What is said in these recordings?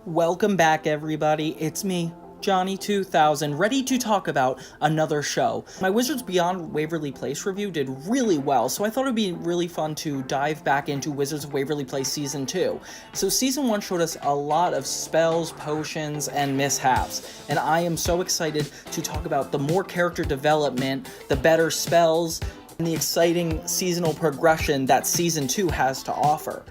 Welcome back, everybody. It's me, Johnny 2000, ready to talk about another show. My Wizards Beyond Waverly Place review did really well, so I thought it would be really fun to dive back into Wizards of Waverly Place Season 2. So Season 1 showed us a lot of spells, potions, and mishaps, and I am so excited to talk about the more character development, the better spells, and the exciting seasonal progression that Season 2 has to offer.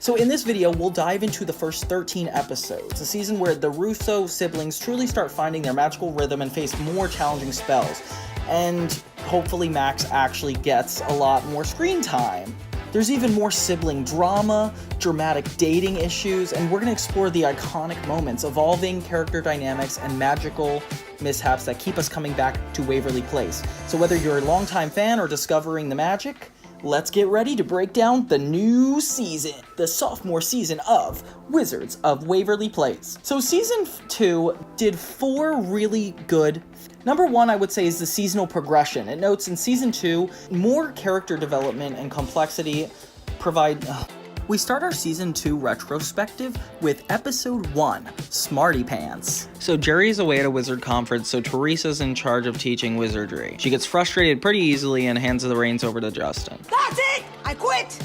So in this video, we'll dive into the first 13 episodes, a season where the Russo siblings truly start finding their magical rhythm and face more challenging spells. And hopefully Max actually gets a lot more screen time. There's even more sibling drama, dramatic dating issues, and we're going to explore the iconic moments, evolving character dynamics, and magical mishaps that keep us coming back to Waverly Place. So whether you're a longtime fan or discovering the magic, let's get ready to break down the new season, the sophomore season of Wizards of Waverly Place. So Season 2 did 4 really good. Number 1, I would say, is the seasonal progression. It notes in Season 2, more character development and complexity provide... We start our Season 2 retrospective with Episode 1, Smarty Pants. So Jerry's away at a wizard conference, so Teresa's in charge of teaching wizardry. She gets frustrated pretty easily and hands the reins over to Justin. That's it! I quit!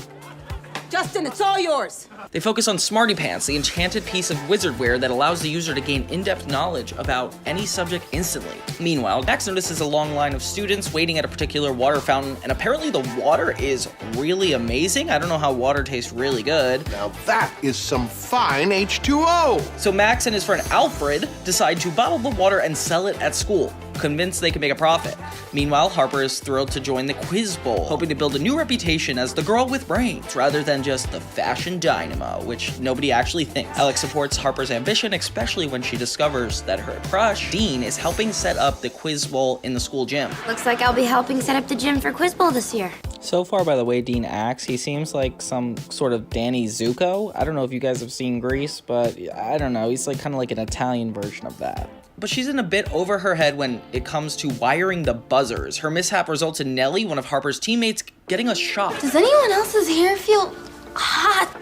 Justin, it's all yours! They focus on Smarty Pants, the enchanted piece of wizardware that allows the user to gain in-depth knowledge about any subject instantly. Meanwhile, Max notices a long line of students waiting at a particular water fountain, and apparently the water is really amazing. I don't know how water tastes really good. Now that is some fine H2O! So Max and his friend Alfred decide to bottle the water and sell it at school, convinced they can make a profit. Meanwhile, Harper is thrilled to join the Quiz Bowl, hoping to build a new reputation as the girl with brains, rather than just the fashion dynamo, which nobody actually thinks. Alex supports Harper's ambition, especially when she discovers that her crush, Dean, is helping set up the Quiz Bowl in the school gym. Looks like I'll be helping set up the gym for Quiz Bowl this year. So far, by the way Dean acts, he seems like some sort of Danny Zuko. I don't know if you guys have seen Grease, but I don't know, he's like kind of like an Italian version of that. But she's in a bit over her head when it comes to wiring the buzzers. Her mishap results in Nellie, one of Harper's teammates, getting a shock. Does anyone else's hair feel hot?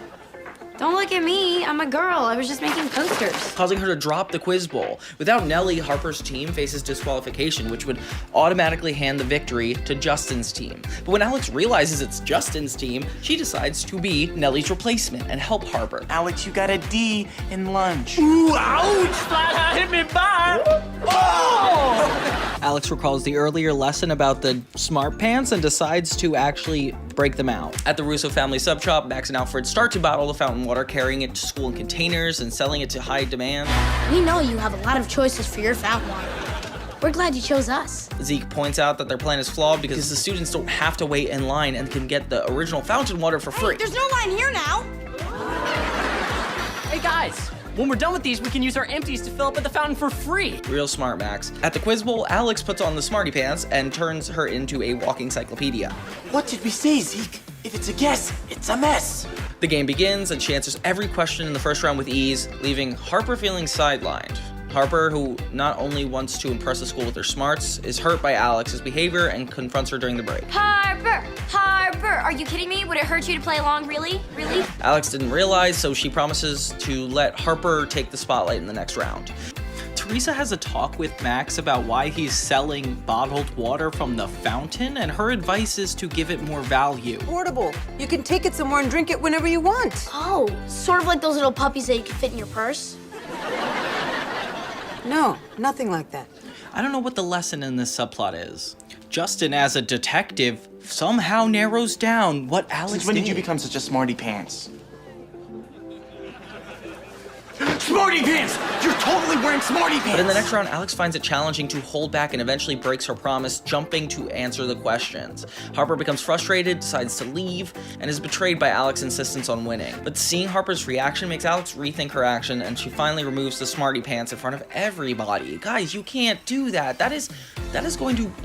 Don't look at me, I'm a girl. I was just making posters. Causing her to drop the Quiz Bowl. Without Nellie, Harper's team faces disqualification, which would automatically hand the victory to Justin's team. But when Alex realizes it's Justin's team, she decides to be Nellie's replacement and help Harper. Alex, you got a D in lunch. Ooh, ouch! That hit me back. Oh! Alex recalls the earlier lesson about the smart pants and decides to actually break them out. At the Russo family sub shop, Max and Alfred start to bottle the fountain water, carrying it to school in containers and selling it to high demand. We know you have a lot of choices for your fountain water. We're glad you chose us. Zeke points out that their plan is flawed because the students don't have to wait in line and can get the original fountain water for free. Hey, there's no line here now! Hey guys, when we're done with these, we can use our empties to fill up at the fountain for free. Real smart, Max. At the Quiz Bowl, Alex puts on the Smarty Pants and turns her into a walking encyclopedia. What did we say, Zeke? If it's a guess, it's a mess. The game begins, and she answers every question in the first round with ease, leaving Harper feeling sidelined. Harper, who not only wants to impress the school with her smarts, is hurt by Alex's behavior and confronts her during the break. Harper! Harper! Are you kidding me? Would it hurt you to play along? Really? Really? Alex didn't realize, so she promises to let Harper take the spotlight in the next round. Teresa has a talk with Max about why he's selling bottled water from the fountain, and her advice is to give it more value. Portable. You can take it somewhere and drink it whenever you want. Oh, sort of like those little puppies that you can fit in your purse? No, nothing like that. I don't know what the lesson in this subplot is. Justin, as a detective, somehow narrows down what Alex Since when did you become such a smarty pants? Smarty pants! You're totally wearing smarty pants! But in the next round, Alex finds it challenging to hold back and eventually breaks her promise, jumping to answer the questions. Harper becomes frustrated, decides to leave, and is betrayed by Alex's insistence on winning. But seeing Harper's reaction makes Alex rethink her action, and she finally removes the Smarty Pants in front of everybody. Guys, you can't do that.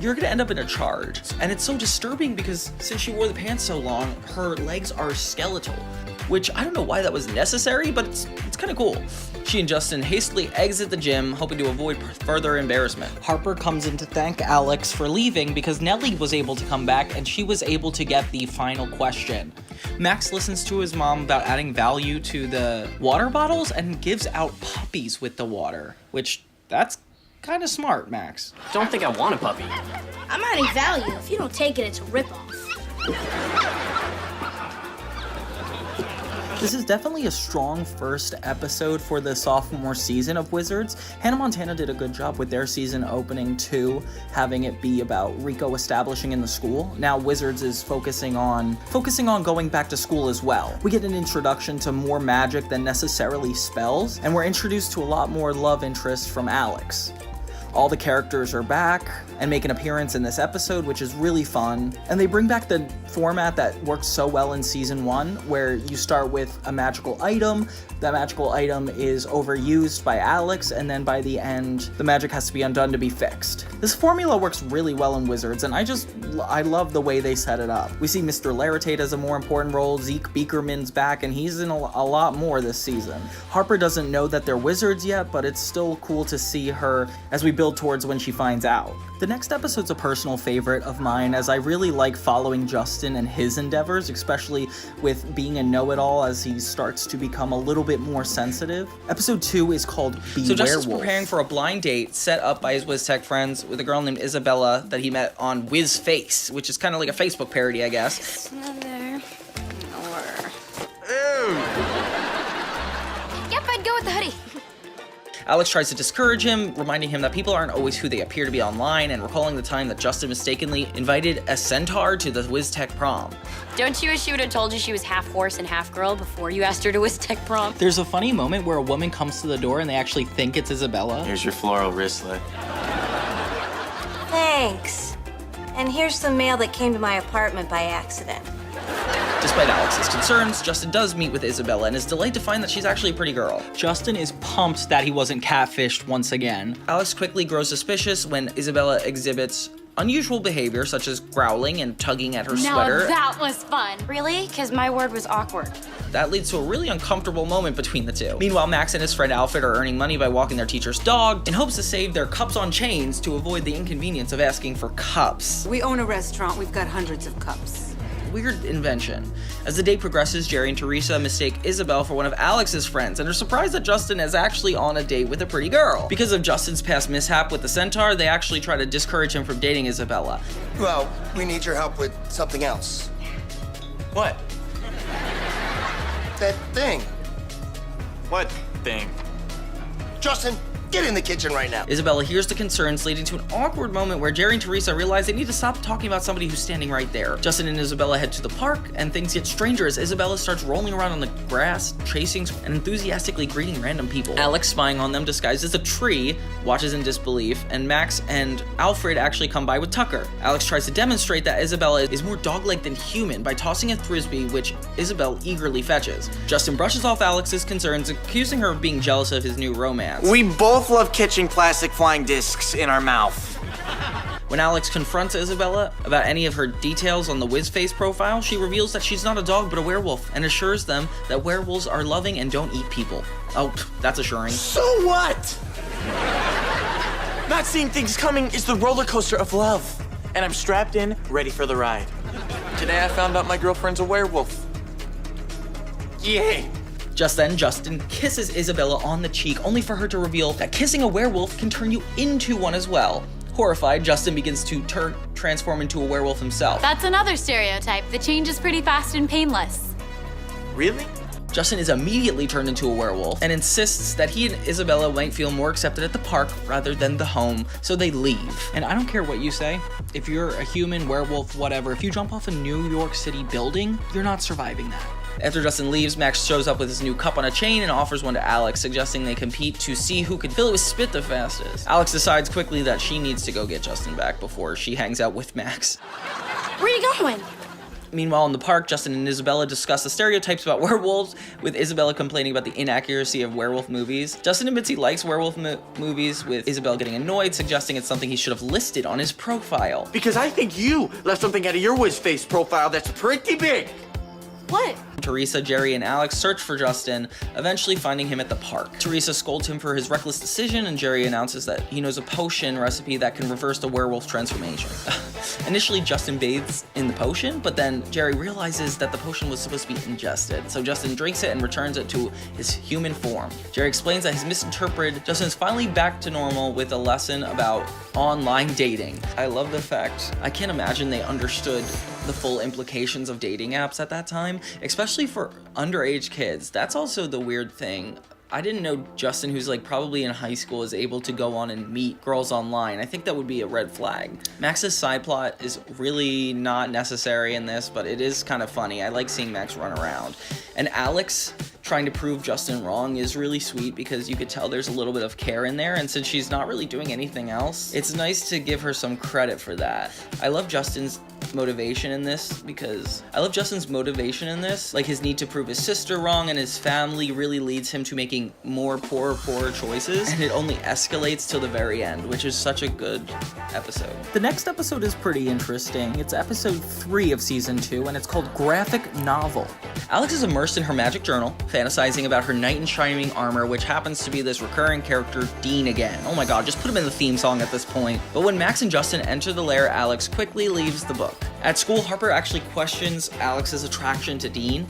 You're gonna end up in a charge. And it's so disturbing because since she wore the pants so long, her legs are skeletal, which I don't know why that was necessary, but it's kind of cool. She and Justin hastily exit the gym, hoping to avoid further embarrassment. Harper comes in to thank Alex for leaving because Nellie was able to come back and she was able to get the final question. Max listens to his mom about adding value to the water bottles and gives out puppies with the water, which that's kind of smart, Max. Don't think I want a puppy. I'm adding value. If you don't take it, it's a ripoff. This is definitely a strong first episode for the sophomore season of Wizards. Hannah Montana did a good job with their season opening too, having it be about Rico establishing in the school. Now Wizards is focusing on going back to school as well. We get an introduction to more magic than necessarily spells, and we're introduced to a lot more love interest from Alex. All the characters are back and make an appearance in this episode, which is really fun. And they bring back the format that worked so well in season 1, where you start with a magical item. That magical item is overused by Alex, and then by the end, the magic has to be undone to be fixed. This formula works really well in Wizards, and I love the way they set it up. We see Mr. Laritate as a more important role, Zeke Beakerman's back, and he's in a lot more this season. Harper doesn't know that they're wizards yet, but it's still cool to see her as we build towards when she finds out. The next episode's a personal favorite of mine, as I really like following Justin and his endeavors, especially with being a know-it-all as he starts to become a little bit more sensitive. Episode 2 is called Be So Justin's Werewolf. preparing for a blind date set up by his Wiztech friends with a girl named Isabella that he met on WizFace, which is kind of like a Facebook parody, I guess. Another. Ew. Yep, I'd go with the hoodie. Alex tries to discourage him, reminding him that people aren't always who they appear to be online, and recalling the time that Justin mistakenly invited a centaur to the Wiztech prom. Don't you wish she would have told you she was half horse and half girl before you asked her to Wiztech prom? There's a funny moment where a woman comes to the door and they actually think it's Isabella. Here's your floral wristlet. Thanks. And here's some mail that came to my apartment by accident. Despite Alex's concerns, Justin does meet with Isabella and is delighted to find that she's actually a pretty girl. Justin is pumped that he wasn't catfished once again. Alex quickly grows suspicious when Isabella exhibits unusual behavior, such as growling and tugging at her sweater. That was fun. Really? Because my word was awkward. That leads to a really uncomfortable moment between the two. Meanwhile, Max and his friend Alfred are earning money by walking their teacher's dog in hopes to save their cups on chains to avoid the inconvenience of asking for cups. We own a restaurant. We've got hundreds of cups. Weird invention. As the day progresses, Jerry and Teresa mistake Isabel for one of Alex's friends and are surprised that Justin is actually on a date with a pretty girl. Because of Justin's past mishap with the centaur, they actually try to discourage him from dating Isabella. Well, we need your help with something else. What? That thing. What thing? Justin, get in the kitchen right now. Isabella hears the concerns, leading to an awkward moment where Jerry and Teresa realize they need to stop talking about somebody who's standing right there. Justin and Isabella head to the park, and things get stranger as Isabella starts rolling around on the grass, chasing and enthusiastically greeting random people. Alex, spying on them disguised as a tree, watches in disbelief, and Max and Alfred actually come by with Tucker. Alex tries to demonstrate that Isabella is more dog-like than human by tossing a frisbee, which Isabel eagerly fetches. Justin brushes off Alex's concerns, accusing her of being jealous of his new romance. We both love catching plastic flying discs in our mouth. When Alex confronts Isabella about any of her details on the WizFace profile, she reveals that she's not a dog but a werewolf and assures them that werewolves are loving and don't eat people. Oh, that's assuring. So what? Not seeing things coming is the roller coaster of love. And I'm strapped in, ready for the ride. Today I found out my girlfriend's a werewolf. Yay! Just then, Justin kisses Isabella on the cheek, only for her to reveal that kissing a werewolf can turn you into one as well. Horrified, Justin begins to transform into a werewolf himself. That's another stereotype. The change is pretty fast and painless. Really? Justin is immediately turned into a werewolf and insists that he and Isabella might feel more accepted at the park rather than the home, so they leave. And I don't care what you say, if you're a human, werewolf, whatever, if you jump off a New York City building, you're not surviving that. After Justin leaves, Max shows up with his new cup on a chain and offers one to Alex, suggesting they compete to see who can fill it with spit the fastest. Alex decides quickly that she needs to go get Justin back before she hangs out with Max. Where are you going? Meanwhile, in the park, Justin and Isabella discuss the stereotypes about werewolves, with Isabella complaining about the inaccuracy of werewolf movies. Justin admits he likes werewolf movies, with Isabella getting annoyed, suggesting it's something he should have listed on his profile. Because I think you left something out of your WizFace profile that's pretty big. What? Teresa, Jerry, and Alex search for Justin, eventually finding him at the park. Teresa scolds him for his reckless decision, and Jerry announces that he knows a potion recipe that can reverse the werewolf transformation. Initially, Justin bathes in the potion, but then Jerry realizes that the potion was supposed to be ingested, so Justin drinks it and returns it to his human form. Jerry explains that he's misinterpreted. Justin is finally back to normal with a lesson about online dating. I love the fact, I can't imagine they understood the full implications of dating apps at that time, especially for underage kids. That's also the weird thing. I didn't know Justin, who's like probably in high school, is able to go on and meet girls online. I think that would be a red flag. Max's side plot is really not necessary in this, but it is kind of funny. I like seeing Max run around. And Alex trying to prove Justin wrong is really sweet because you could tell there's a little bit of care in there, and since she's not really doing anything else, it's nice to give her some credit for that. I love Justin's motivation in this, like his need to prove his sister wrong and his family really leads him to making more poor choices, and it only escalates till the very end, which is such a good episode. The next episode is pretty interesting. It's episode 3 of season 2, and it's called Graphic Novel. Alex is immersed in her magic journal, fantasizing about her knight in shining armor, which happens to be this recurring character, Dean again. Oh my god, just put him in the theme song at this point. But when Max and Justin enter the lair, Alex quickly leaves the book. At school, Harper actually questions Alex's attraction to Dean.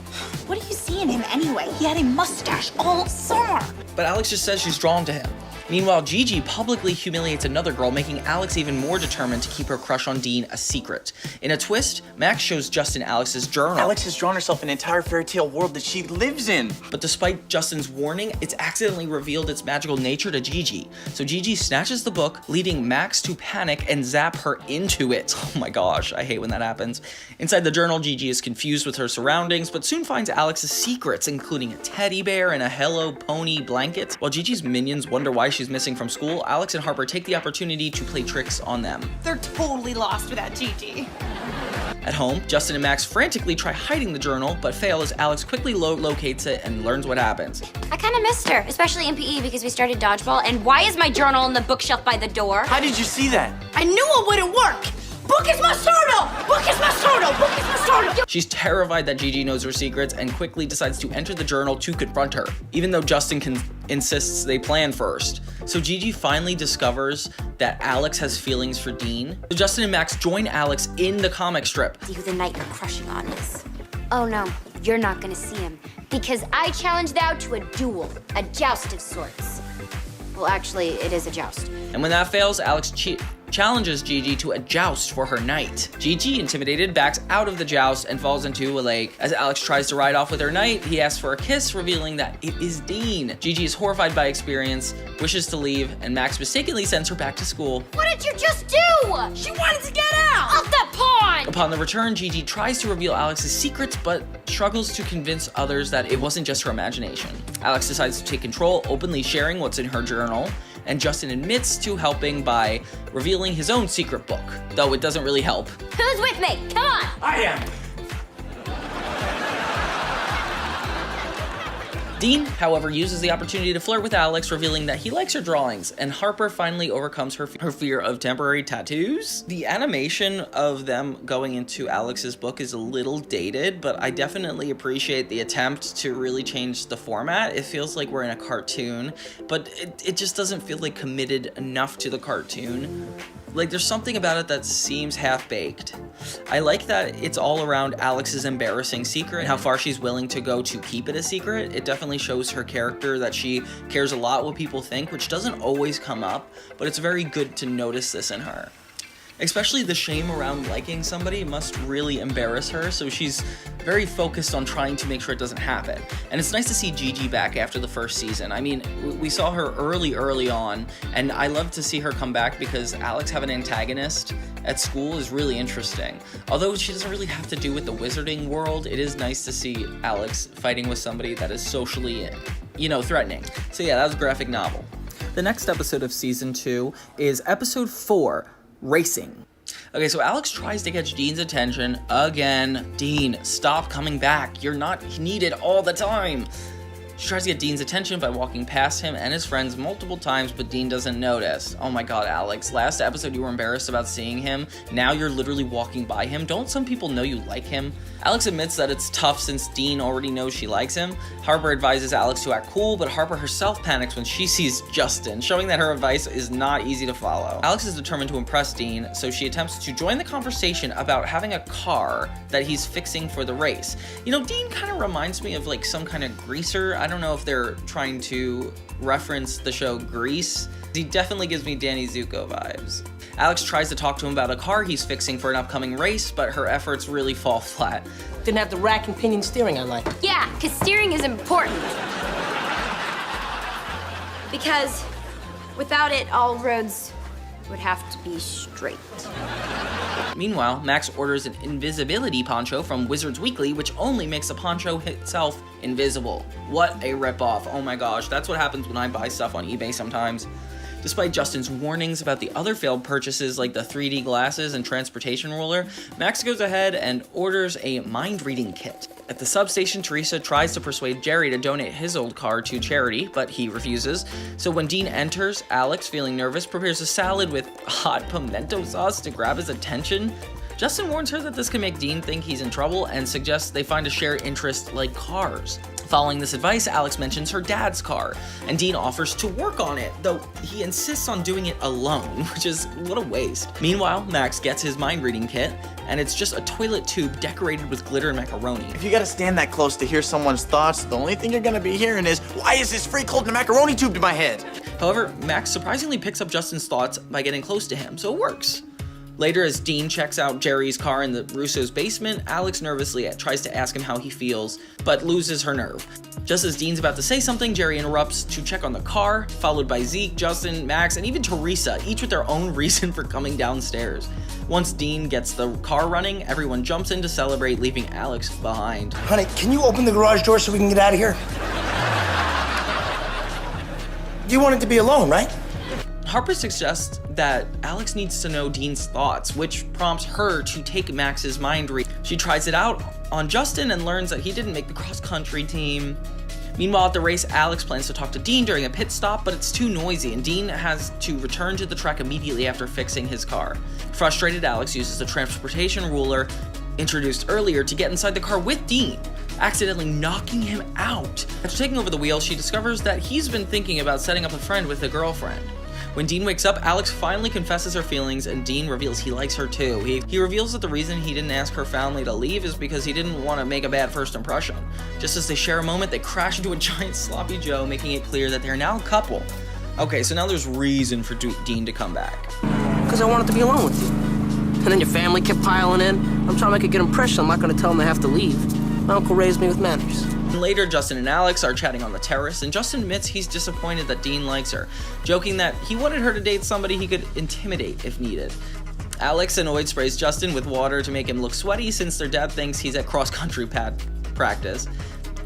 What do you see in him anyway? He had a mustache all summer. But Alex just says she's drawn to him. Meanwhile, Gigi publicly humiliates another girl, making Alex even more determined to keep her crush on Dean a secret. In a twist, Max shows Justin Alex's journal. Alex has drawn herself an entire fairy tale world that she lives in. But despite Justin's warning, it's accidentally revealed its magical nature to Gigi. So Gigi snatches the book, leading Max to panic and zap her into it. Oh my gosh, I hate when that happens. Inside the journal, Gigi is confused with her surroundings, but soon finds Alex's secrets, including a teddy bear and a Hello Pony blanket. While Gigi's minions wonder why she's missing from school, Alex and Harper take the opportunity to play tricks on them. They're totally lost without Gigi. At home, Justin and Max frantically try hiding the journal, but fail as Alex quickly locates it and learns what happens. I kind of missed her, especially in PE because we started dodgeball. And why is my journal on the bookshelf by the door? How did you see that? I knew it wouldn't work. Book is my journal! Book is my journal! Book is my journal! She's terrified that Gigi knows her secrets and quickly decides to enter the journal to confront her, even though Justin insists they plan first. So Gigi finally discovers that Alex has feelings for Dean. So Justin and Max join Alex in the comic strip. See who the knight you're crushing on is. Oh no, you're not gonna see him. Because I challenged thou to a duel, a joust of sorts. Well, actually, it is a joust. And when that fails, Alex challenges Gigi to a joust for her knight. Gigi, intimidated, backs out of the joust and falls into a lake. As Alex tries to ride off with her knight, he asks for a kiss, revealing that it is Dean. Gigi is horrified by experience, wishes to leave, and Max mistakenly sends her back to school. What did you just do? She wanted to get out! Off the pond! Upon the return, Gigi tries to reveal Alex's secrets, but struggles to convince others that it wasn't just her imagination. Alex decides to take control, openly sharing what's in her journal, and Justin admits to helping by revealing his own secret book, though it doesn't really help. Who's with me? Come on! I am. Dean, however, uses the opportunity to flirt with Alex, revealing that he likes her drawings, and Harper finally overcomes her fear of temporary tattoos. The animation of them going into Alex's book is a little dated, but I definitely appreciate the attempt to really change the format. It feels like we're in a cartoon, but it just doesn't feel like committed enough to the cartoon. Like, there's something about it that seems half-baked. I like that it's all around Alex's embarrassing secret and how far she's willing to go to keep it a secret. It definitely shows her character that she cares a lot what people think, which doesn't always come up, but it's very good to notice this in her. Especially the shame around liking somebody must really embarrass her, so she's very focused on trying to make sure it doesn't happen. And it's nice to see Gigi back after the first season. I mean, we saw her early on, and I love to see her come back because Alex have an antagonist at school is really interesting. Although she doesn't really have to do with the wizarding world, it is nice to see Alex fighting with somebody that is socially, threatening. So yeah, that was a graphic novel. The next episode of season 2 is episode 4, Racing. Okay, so Alex tries to catch Dean's attention again. Dean, stop coming back. You're not needed all the time. She tries to get Dean's attention by walking past him and his friends multiple times, but Dean doesn't notice. Oh my god, Alex. Last episode you were embarrassed about seeing him. Now you're literally walking by him. Don't some people know you like him? Alex admits that it's tough since Dean already knows she likes him. Harper advises Alex to act cool, but Harper herself panics when she sees Justin, showing that her advice is not easy to follow. Alex is determined to impress Dean, so she attempts to join the conversation about having a car that he's fixing for the race. You know, Dean kind of reminds me of like some kind of greaser. I don't know if they're trying to reference the show Grease. He definitely gives me Danny Zuko vibes. Alex tries to talk to him about a car he's fixing for an upcoming race, but her efforts really fall flat. Didn't have the rack and pinion steering I like. Yeah, because steering is important. Because without it, all roads would have to be straight. Meanwhile, Max orders an invisibility poncho from Wizards Weekly, which only makes the poncho itself invisible. What a ripoff. Oh my gosh, that's what happens when I buy stuff on eBay sometimes. Despite Justin's warnings about the other failed purchases like the 3D glasses and transportation ruler, Max goes ahead and orders a mind-reading kit. At the substation, Teresa tries to persuade Jerry to donate his old car to charity, but he refuses. So when Dean enters, Alex, feeling nervous, prepares a salad with hot pimento sauce to grab his attention. Justin warns her that this can make Dean think he's in trouble and suggests they find a shared interest like cars. Following this advice, Alex mentions her dad's car, and Dean offers to work on it, though he insists on doing it alone, which is what a waste. Meanwhile, Max gets his mind-reading kit, and it's just a toilet tube decorated with glitter and macaroni. If you gotta stand that close to hear someone's thoughts, the only thing you're gonna be hearing is, why is this free cold macaroni tube to my head? However, Max surprisingly picks up Justin's thoughts by getting close to him, so it works. Later, as Dean checks out Jerry's car in the Russo's basement, Alex nervously tries to ask him how he feels, but loses her nerve. Just as Dean's about to say something, Jerry interrupts to check on the car, followed by Zeke, Justin, Max, and even Teresa, each with their own reason for coming downstairs. Once Dean gets the car running, everyone jumps in to celebrate, leaving Alex behind. Honey, can you open the garage door so we can get out of here? You wanted to be alone, right? Harper suggests that Alex needs to know Dean's thoughts, which prompts her to take Max's mind read. She tries it out on Justin and learns that he didn't make the cross-country team. Meanwhile, at the race, Alex plans to talk to Dean during a pit stop, but it's too noisy, and Dean has to return to the track immediately after fixing his car. Frustrated, Alex uses the transportation ruler introduced earlier to get inside the car with Dean, accidentally knocking him out. After taking over the wheel, she discovers that he's been thinking about setting up a friend with a girlfriend. When Dean wakes up, Alex finally confesses her feelings, and Dean reveals he likes her too. He reveals that the reason he didn't ask her family to leave is because he didn't want to make a bad first impression. Just as they share a moment, they crash into a giant sloppy Joe, making it clear that they're now a couple. Okay, so now there's reason for Dean to come back. Because I wanted to be alone with you. And then your family kept piling in. I'm trying to make a good impression. I'm not going to tell them they have to leave. My uncle raised me with manners. Later, Justin and Alex are chatting on the terrace, and Justin admits he's disappointed that Dean likes her, joking that he wanted her to date somebody he could intimidate if needed. Alex, annoyed, sprays Justin with water to make him look sweaty since their dad thinks he's at cross-country practice.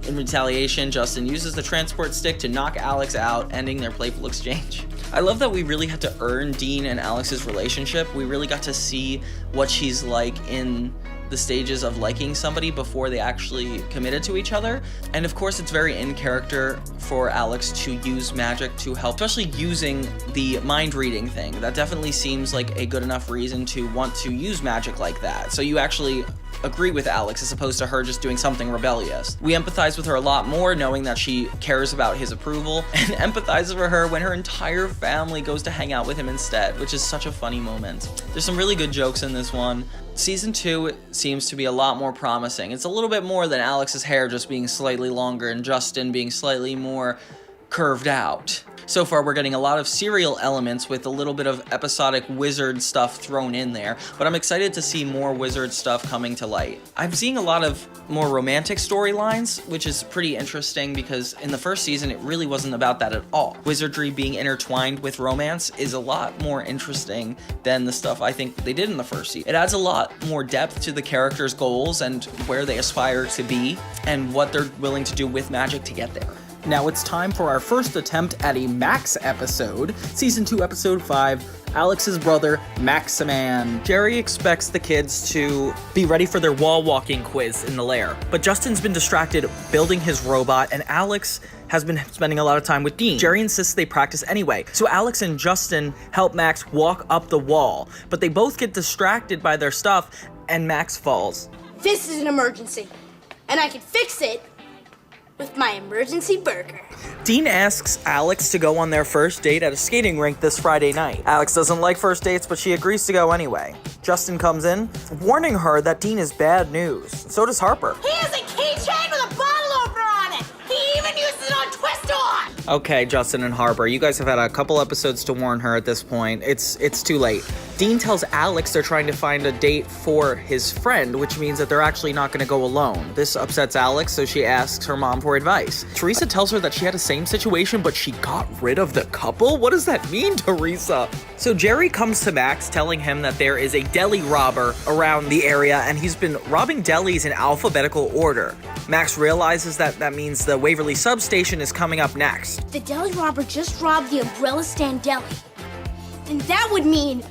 In retaliation, Justin uses the transport stick to knock Alex out, ending their playful exchange. I love that we really had to earn Dean and Alex's relationship. We really got to see what she's like in the stages of liking somebody before they actually committed to each other. And of course, it's very in character for Alex to use magic to help, especially using the mind reading thing. That definitely seems like a good enough reason to want to use magic like that. So you actually agree with Alex as opposed to her just doing something rebellious. We empathize with her a lot more knowing that she cares about his approval, and empathize for her when her entire family goes to hang out with him instead, which is such a funny moment. There's some really good jokes in this one. Season 2 seems to be a lot more promising. It's a little bit more than Alex's hair just being slightly longer and Justin being slightly more curved out. So far, we're getting a lot of serial elements with a little bit of episodic wizard stuff thrown in there, but I'm excited to see more wizard stuff coming to light. I'm seeing a lot of more romantic storylines, which is pretty interesting because in the first season, it really wasn't about that at all. Wizardry being intertwined with romance is a lot more interesting than the stuff I think they did in the first season. It adds a lot more depth to the characters' goals and where they aspire to be and what they're willing to do with magic to get there. Now it's time for our first attempt at a Max episode, Season 2, Episode 5, Alex's brother, Maximan. Jerry expects the kids to be ready for their wall walking quiz in the lair, but Justin's been distracted building his robot, and Alex has been spending a lot of time with Dean. Jerry insists they practice anyway, so Alex and Justin help Max walk up the wall, but they both get distracted by their stuff, and Max falls. This is an emergency, and I can fix it with my emergency burger. Dean asks Alex to go on their first date at a skating rink this Friday night. Alex doesn't like first dates, but she agrees to go anyway. Justin comes in, warning her that Dean is bad news. So does Harper. He has a keychain with a bottle opener on it. He even uses it on Twist-On. Okay, Justin and Harper, you guys have had a couple episodes to warn her at this point. It's too late. Dean tells Alex they're trying to find a date for his friend, which means that they're actually not going to go alone. This upsets Alex, so she asks her mom for advice. Teresa tells her that she had a same situation, but she got rid of the couple? What does that mean, Teresa? So Jerry comes to Max, telling him that there is a deli robber around the area, and he's been robbing delis in alphabetical order. Max realizes that means the Waverly substation is coming up next. The deli robber just robbed the Umbrella Stand Deli. And that would mean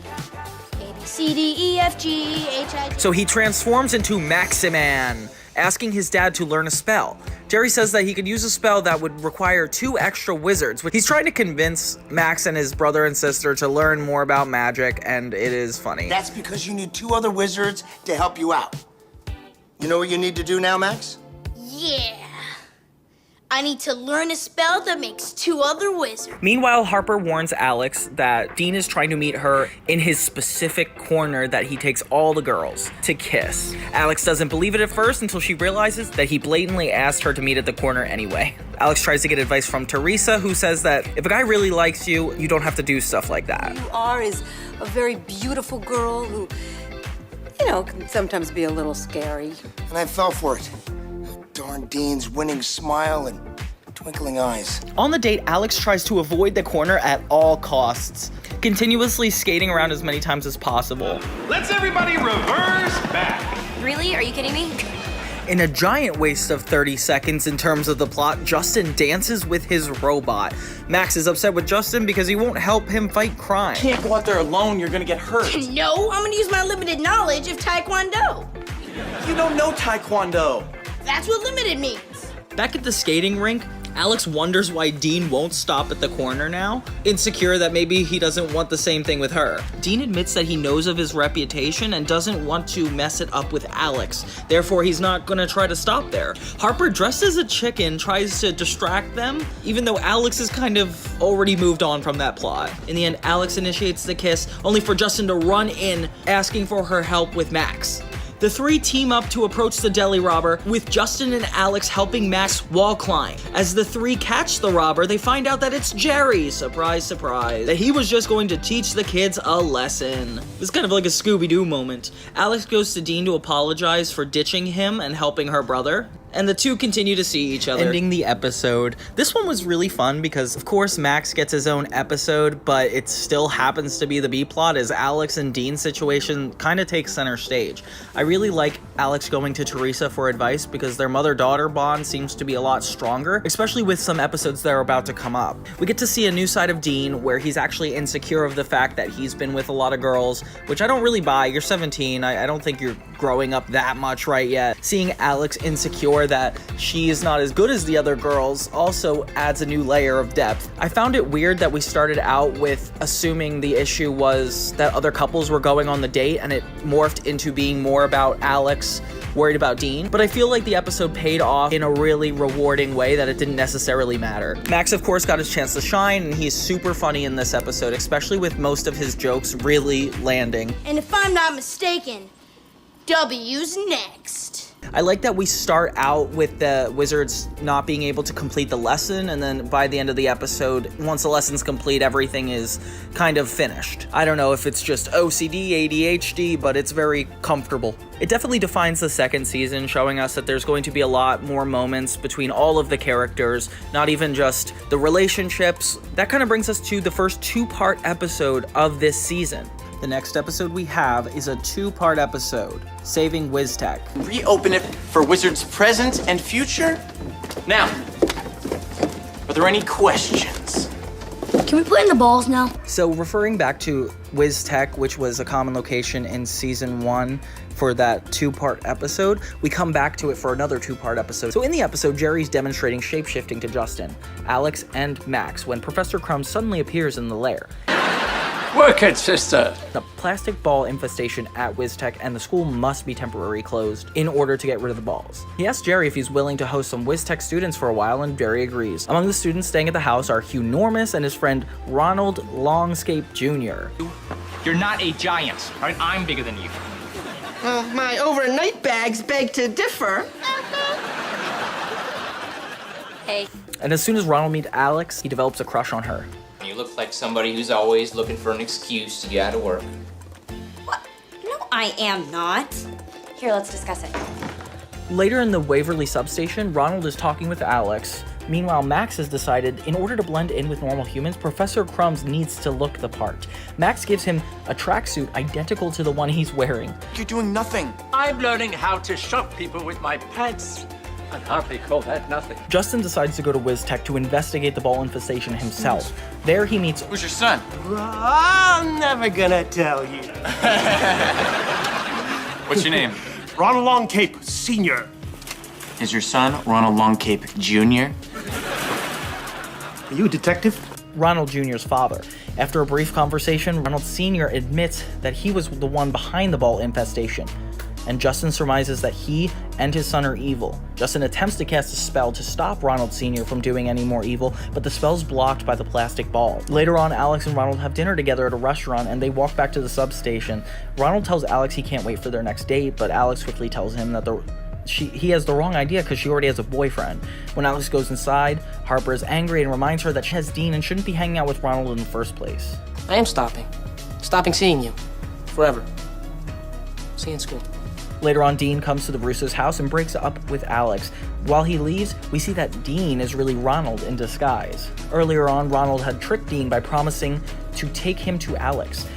A-B-C-D-E-F-G-H-I-J. So he transforms into Maximan, asking his dad to learn a spell. Jerry says that he could use a spell that would require 2 extra wizards. He's trying to convince Max and his brother and sister to learn more about magic, and it is funny. That's because you need 2 other wizards to help you out. You know what you need to do now, Max? Yeah. I need to learn a spell that makes 2 other wizards. Meanwhile, Harper warns Alex that Dean is trying to meet her in his specific corner that he takes all the girls to kiss. Alex doesn't believe it at first until she realizes that he blatantly asked her to meet at the corner anyway. Alex tries to get advice from Teresa, who says that if a guy really likes you, you don't have to do stuff like that. You are is a very beautiful girl who, can sometimes be a little scary. And I fell for it. Darn Dean's winning smile and twinkling eyes. On the date, Alex tries to avoid the corner at all costs, continuously skating around as many times as possible. Let's everybody reverse back. Really? Are you kidding me? In a giant waste of 30 seconds in terms of the plot, Justin dances with his robot. Max is upset with Justin because he won't help him fight crime. Can't go out there alone, you're gonna get hurt. No, I'm gonna use my limited knowledge of Taekwondo. You don't know Taekwondo. That's what limited means. Back at the skating rink, Alex wonders why Dean won't stop at the corner now, insecure that maybe he doesn't want the same thing with her. Dean admits that he knows of his reputation and doesn't want to mess it up with Alex, therefore he's not gonna try to stop there. Harper, dressed as a chicken, tries to distract them, even though Alex has kind of already moved on from that plot. In the end, Alex initiates the kiss, only for Justin to run in, asking for her help with Max. The 3 team up to approach the deli robber, with Justin and Alex helping Max wall climb. As the 3 catch the robber, they find out that it's Jerry, surprise, surprise, that he was just going to teach the kids a lesson. It's kind of like a Scooby-Doo moment. Alex goes to Dean to apologize for ditching him and helping her brother, and the 2 continue to see each other. Ending the episode. This one was really fun because, of course, Max gets his own episode, but it still happens to be the B-plot as Alex and Dean's situation kind of takes center stage. I really like Alex going to Teresa for advice because their mother-daughter bond seems to be a lot stronger, especially with some episodes that are about to come up. We get to see a new side of Dean where he's actually insecure of the fact that he's been with a lot of girls, which I don't really buy. You're 17. I don't think you're growing up that much right yet. Seeing Alex insecure that she is not as good as the other girls also adds a new layer of depth. I found it weird that we started out with assuming the issue was that other couples were going on the date and it morphed into being more about Alex worried about Dean, but I feel like the episode paid off in a really rewarding way that it didn't necessarily matter. Max, of course, got his chance to shine, and he's super funny in this episode, especially with most of his jokes really landing. And if I'm not mistaken, W's next. I like that we start out with the Wizards not being able to complete the lesson, and then by the end of the episode, once the lesson's complete, everything is kind of finished. I don't know if it's just OCD, ADHD, but it's very comfortable. It definitely defines the second season, showing us that there's going to be a lot more moments between all of the characters, not even just the relationships. That kind of brings us to the first 2-part episode of this season. The next episode we have is a 2-part episode, Saving Wiztech. Reopen it for Wizards present and future? Now, are there any questions? Can we play in the balls now? So referring back to Wiztech, which was a common location in season 1 for that 2-part episode, we come back to it for another 2-part episode. So in the episode, Jerry's demonstrating shape-shifting to Justin, Alex, and Max when Professor Crumb suddenly appears in the lair. Work it, sister. The plastic ball infestation at Wiztech, and the school must be temporarily closed in order to get rid of the balls. He asks Jerry if he's willing to host some Wiztech students for a while, and Jerry agrees. Among the students staying at the house are Hugh Normus and his friend Ronald Longscape Jr. You're not a giant, all right? I'm bigger than you. My overnight bags beg to differ. Hey. And as soon as Ronald meets Alex, he develops a crush on her. You look like somebody who's always looking for an excuse to get out of work. What? No, I am not. Here, let's discuss it. Later in the Waverly substation, Ronald is talking with Alex. Meanwhile, Max has decided, in order to blend in with normal humans, Professor Crumbs needs to look the part. Max gives him a tracksuit identical to the one he's wearing. You're doing nothing. I'm learning how to shock people with my pants. I'd hardly call that nothing. Justin decides to go to Wiztech to investigate the ball infestation himself. There he meets... Who's your son? I'm never gonna tell you. What's your name? Ronald Longcape, Sr. Is your son Ronald Longcape Jr.? Are you a detective? Ronald Jr.'s father. After a brief conversation, Ronald Sr. admits that he was the one behind the ball infestation, and Justin surmises that he and his son are evil. Justin attempts to cast a spell to stop Ronald Sr. from doing any more evil, but the spell's blocked by the plastic ball. Later on, Alex and Ronald have dinner together at a restaurant, and they walk back to the substation. Ronald tells Alex he can't wait for their next date, but Alex quickly tells him that he has the wrong idea because she already has a boyfriend. When Alex goes inside, Harper is angry and reminds her that she has Dean and shouldn't be hanging out with Ronald in the first place. I am stopping. Stopping seeing you. Forever. See you in school. Later on, Dean comes to the Russo's house and breaks up with Alex. While he leaves, we see that Dean is really Ronald in disguise. Earlier on, Ronald had tricked Dean by promising to take him to Alex.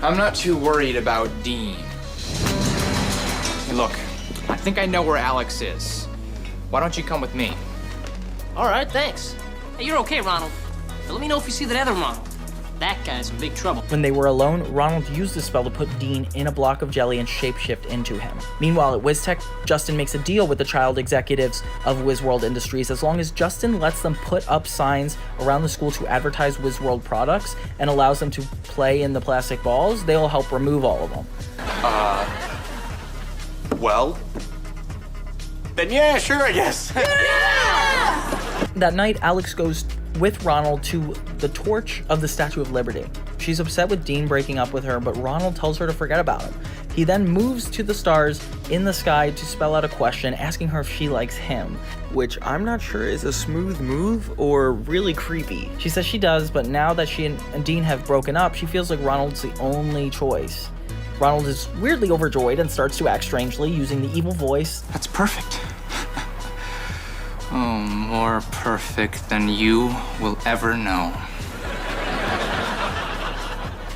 I'm not too worried about Dean. Hey, look, I think I know where Alex is. Why don't you come with me? All right, thanks. Hey, you're okay, Ronald. But let me know if you see that other Ronald. That guy's in big trouble. When they were alone, Ronald used the spell to put Dean in a block of jelly and shapeshift into him. Meanwhile, at Wiztech, Justin makes a deal with the child executives of Wizworld Industries. As long as Justin lets them put up signs around the school to advertise Wizworld products and allows them to play in the plastic balls, they'll help remove all of them. Well? Then yeah, sure, I guess. That night, Alex goes with Ronald to the torch of the Statue of Liberty. She's upset with Dean breaking up with her, but Ronald tells her to forget about him. He then moves to the stars in the sky to spell out a question, asking her if she likes him, which I'm not sure is a smooth move or really creepy. She says she does, but now that she and Dean have broken up, she feels like Ronald's the only choice. Ronald is weirdly overjoyed and starts to act strangely, using the evil voice. That's perfect. Oh, more perfect than you will ever know.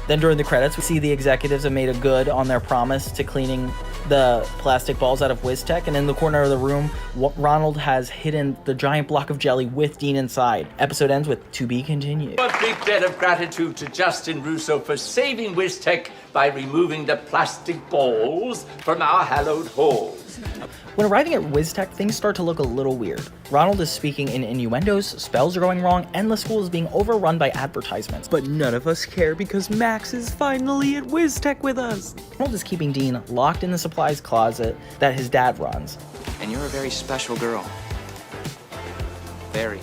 Then during the credits, we see the executives have made a good on their promise to cleaning the plastic balls out of Wiztech, and in the corner of the room, Ronald has hidden the giant block of jelly with Dean inside. Episode ends with "to be continued." A big debt of gratitude to Justin Russo for saving Wiztech by removing the plastic balls from our hallowed halls. When arriving at Wiztech, things start to look a little weird. Ronald is speaking in innuendos, spells are going wrong, and the school is being overrun by advertisements. But none of us care because Max is finally at Wiztech with us. Ronald is keeping Dean locked in the supplies closet that his dad runs. And you're a very special girl. Very,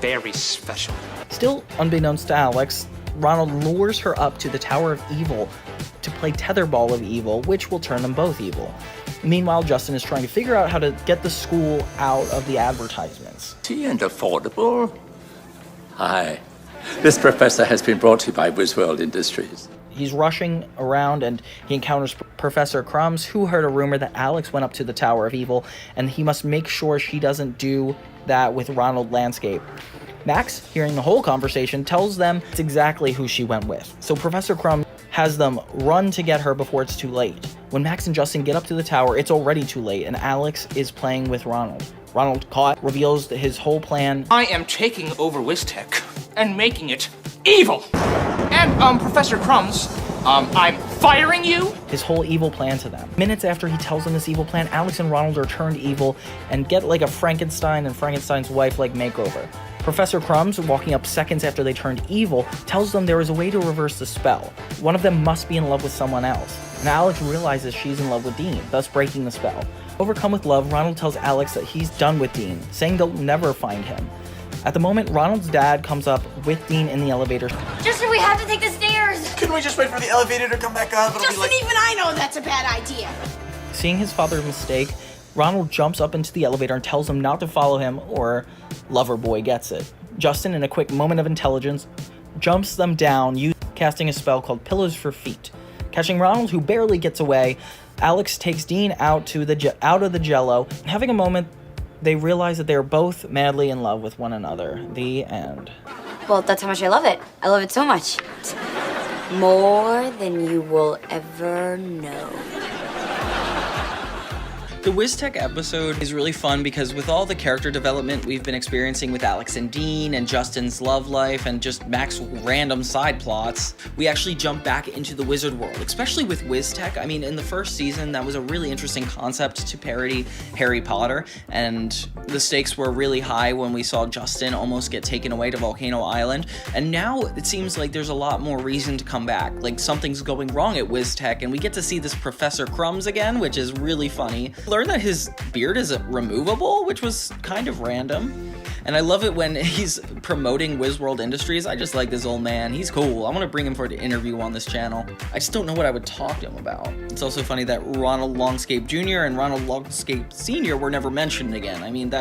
very special. Still unbeknownst to Alex, Ronald lures her up to the Tower of Evil to play Tetherball of Evil, which will turn them both evil. Meanwhile, Justin is trying to figure out how to get the school out of the advertisements. Tea and affordable? Hi. This professor has been brought to you by Wizworld Industries. He's rushing around and he encounters Professor Crumbs, who heard a rumor that Alex went up to the Tower of Evil, and he must make sure she doesn't do that with Ronald Landscape. Max, hearing the whole conversation, tells them it's exactly who she went with. So Professor Crumbs has them run to get her before it's too late. When Max and Justin get up to the tower, it's already too late, and Alex is playing with Ronald. Ronald, caught, reveals his whole plan. I am taking over Wiztech and making it evil. And, Professor Crumbs, I'm firing you? His whole evil plan to them. Minutes after he tells them this evil plan, Alex and Ronald are turned evil and get like a Frankenstein and Frankenstein's wife like makeover. Professor Crumbs, walking up seconds after they turned evil, tells them there is a way to reverse the spell. One of them must be in love with someone else, and Alex realizes she's in love with Dean, thus breaking the spell. Overcome with love, Ronald tells Alex that he's done with Dean, saying they'll never find him. At the moment, Ronald's dad comes up with Dean in the elevator. Justin, we have to take the stairs! Couldn't we just wait for the elevator to come back up? Justin, even I know that's a bad idea. Seeing his father's mistake, Ronald jumps up into the elevator and tells him not to follow him, or Lover Boy gets it. Justin, in a quick moment of intelligence, jumps them down, casting a spell called Pillars for Feet. Catching Ronald, who barely gets away, Alex takes Dean out of the jello. Having a moment, they realize that they're both madly in love with one another. The end. Well, that's how much I love it. I love it so much. More than you will ever know. The Wiztech episode is really fun because with all the character development we've been experiencing with Alex and Dean and Justin's love life and just Mac's random side plots, we actually jump back into the wizard world, especially with Wiztech. I mean, in the first season, that was a really interesting concept to parody Harry Potter, and the stakes were really high when we saw Justin almost get taken away to Volcano Island, and now it seems like there's a lot more reason to come back, like something's going wrong at Wiztech, and we get to see this Professor Crumbs again, which is really funny. Learned that his beard is removable, which was kind of random. And I love it when he's promoting Wizworld Industries. I just like this old man. He's cool. I want to bring him for an interview on this channel. I just don't know what I would talk to him about. It's also funny that Ronald Longscape Jr. and Ronald Longscape Sr. were never mentioned again. I mean,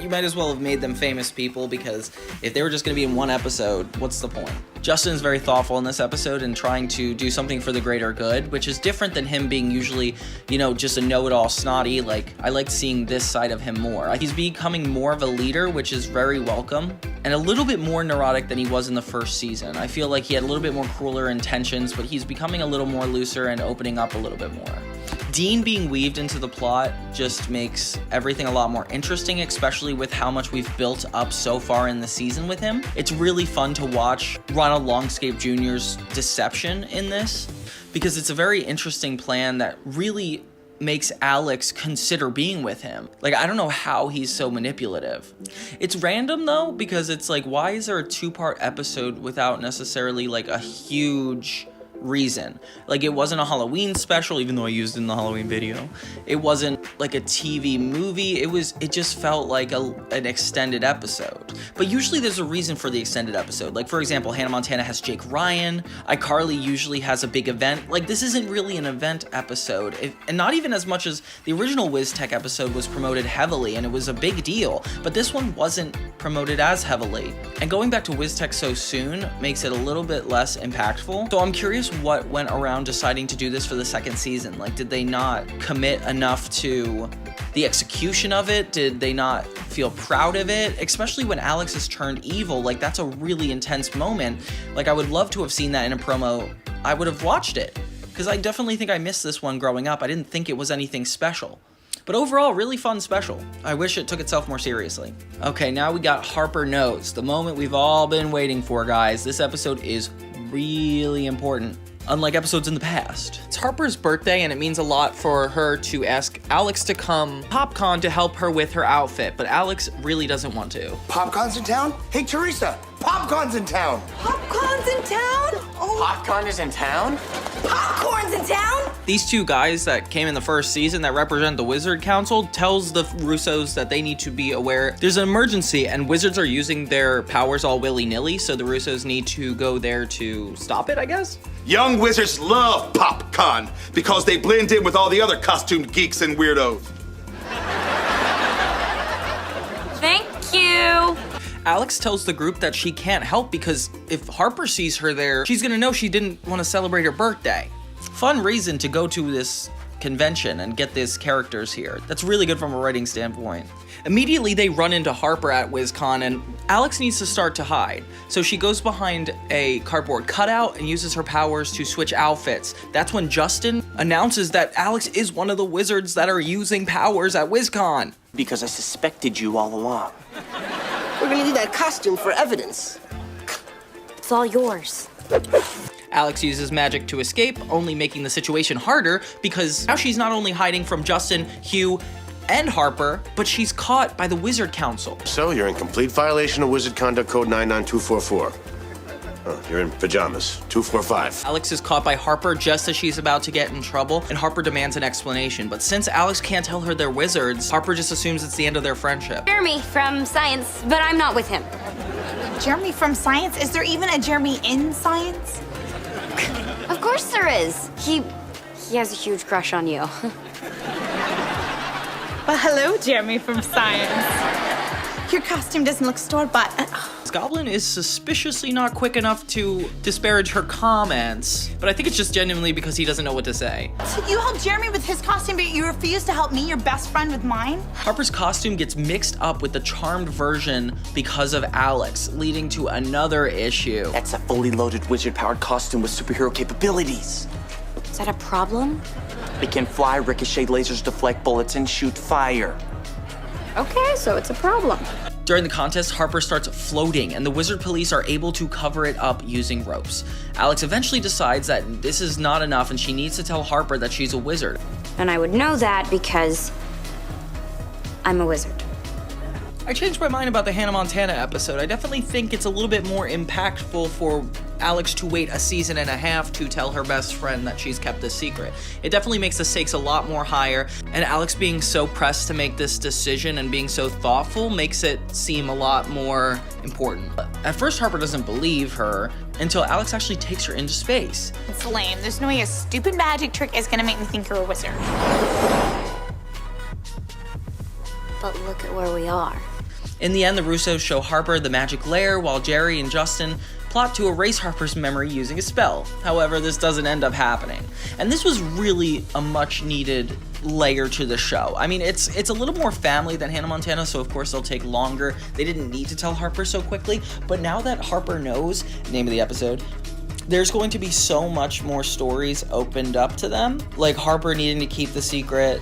you might as well have made them famous people, because if they were just going to be in one episode, what's the point? Justin's very thoughtful in this episode and trying to do something for the greater good, which is different than him being usually, just a know-it-all snotty. Like, I like seeing this side of him more. He's becoming more of a leader, which is very welcome, and a little bit more neurotic than he was in the first season. I feel like he had a little bit more crueler intentions, but he's becoming a little more looser and opening up a little bit more. Dean being weaved into the plot just makes everything a lot more interesting, especially with how much we've built up so far in the season with him. It's really fun to watch Ronald Longscape Jr.'s deception in this, because it's a very interesting plan that really makes Alex consider being with him. Like, I don't know how he's so manipulative. It's random though, because it's like, why is there a 2-part episode without necessarily like a huge reason? Like, it wasn't a Halloween special, even though I used it in the Halloween video. It wasn't like a TV movie. It just felt like an extended episode. But usually there's a reason for the extended episode. Like, for example, Hannah Montana has Jake Ryan. iCarly usually has a big event. Like, this isn't really an event episode. And not even as much as the original Wiztech episode was promoted heavily, and it was a big deal. But this one wasn't promoted as heavily. And going back to Wiztech so soon makes it a little bit less impactful. So I'm curious what went around deciding to do this for the second season. Like, did they not commit enough to the execution of it? Did they not feel proud of it? Especially when Alex has turned evil, like, that's a really intense moment. Like, I would love to have seen that in a promo. I would have watched it, because I definitely think I missed this one growing up. I didn't think it was anything special. But overall, really fun special. I wish it took itself more seriously. Okay, now we got Harper Knows, the moment we've all been waiting for, guys. This episode is really important, unlike episodes in the past. It's Harper's birthday, and it means a lot for her to ask Alex to come PopCon to help her with her outfit, but Alex really doesn't want to. PopCon's in town? Hey, Teresa, PopCon's in town. Popcorn's in town? Oh, PopCon is in town? popcorn's in town? These two guys that came in the first season that represent the Wizard Council tells the Russos that they need to be aware there's an emergency and wizards are using their powers all willy-nilly, so the Russos need to go there to stop it, I guess? Young wizards love PopCon because they blend in with all the other costumed geeks and weirdos. Thank you. Alex tells the group that she can't help because if Harper sees her there, she's gonna know she didn't want to celebrate her birthday. Fun reason to go to this convention and get these characters here. That's really good from a writing standpoint. Immediately they run into Harper at WizCon and Alex needs to start to hide. So she goes behind a cardboard cutout and uses her powers to switch outfits. That's when Justin announces that Alex is one of the wizards that are using powers at WizCon. Because I suspected you all along. We're gonna need that costume for evidence. It's all yours. Alex uses magic to escape, only making the situation harder because now she's not only hiding from Justin, Hugh, and Harper, but she's caught by the Wizard Council. So you're in complete violation of Wizard Conduct Code 99244. You're in pajamas. 245. Alex is caught by Harper just as she's about to get in trouble, and Harper demands an explanation. But since Alex can't tell her they're wizards, Harper just assumes it's the end of their friendship. Jeremy from science, but I'm not with him. Jeremy from science? Is there even a Jeremy in science? Of course there is. He has a huge crush on you. Well, hello, Jeremy from science. Your costume doesn't look store-bought. This goblin is suspiciously not quick enough to disparage her comments, but I think it's just genuinely because he doesn't know what to say. So you helped Jeremy with his costume, but you refuse to help me, your best friend, with mine? Harper's costume gets mixed up with the charmed version because of Alex, leading to another issue. That's a fully loaded wizard-powered costume with superhero capabilities. Is that a problem? It can fly, ricochet lasers, deflect bullets, and shoot fire. Okay, so it's a problem. During the contest, Harper starts floating, and the wizard police are able to cover it up using ropes. Alex eventually decides that this is not enough, and she needs to tell Harper that she's a wizard. And I would know that because I'm a wizard. I changed my mind about the Hannah Montana episode. I definitely think it's a little bit more impactful for Alex to wait a season and a half to tell her best friend that she's kept this secret. It definitely makes the stakes a lot more higher, and Alex being so pressed to make this decision and being so thoughtful makes it seem a lot more important. At first, Harper doesn't believe her until Alex actually takes her into space. It's lame. There's no way a stupid magic trick is gonna make me think you're a wizard. But look at where we are. In the end, the Russos show Harper the magic lair, while Jerry and Justin plot to erase Harper's memory using a spell. However, this doesn't end up happening. And this was really a much needed layer to the show. I mean, it's a little more family than Hannah Montana, so of course they'll take longer. They didn't need to tell Harper so quickly, but now that Harper knows, name of the episode, there's going to be so much more stories opened up to them, like Harper needing to keep the secret.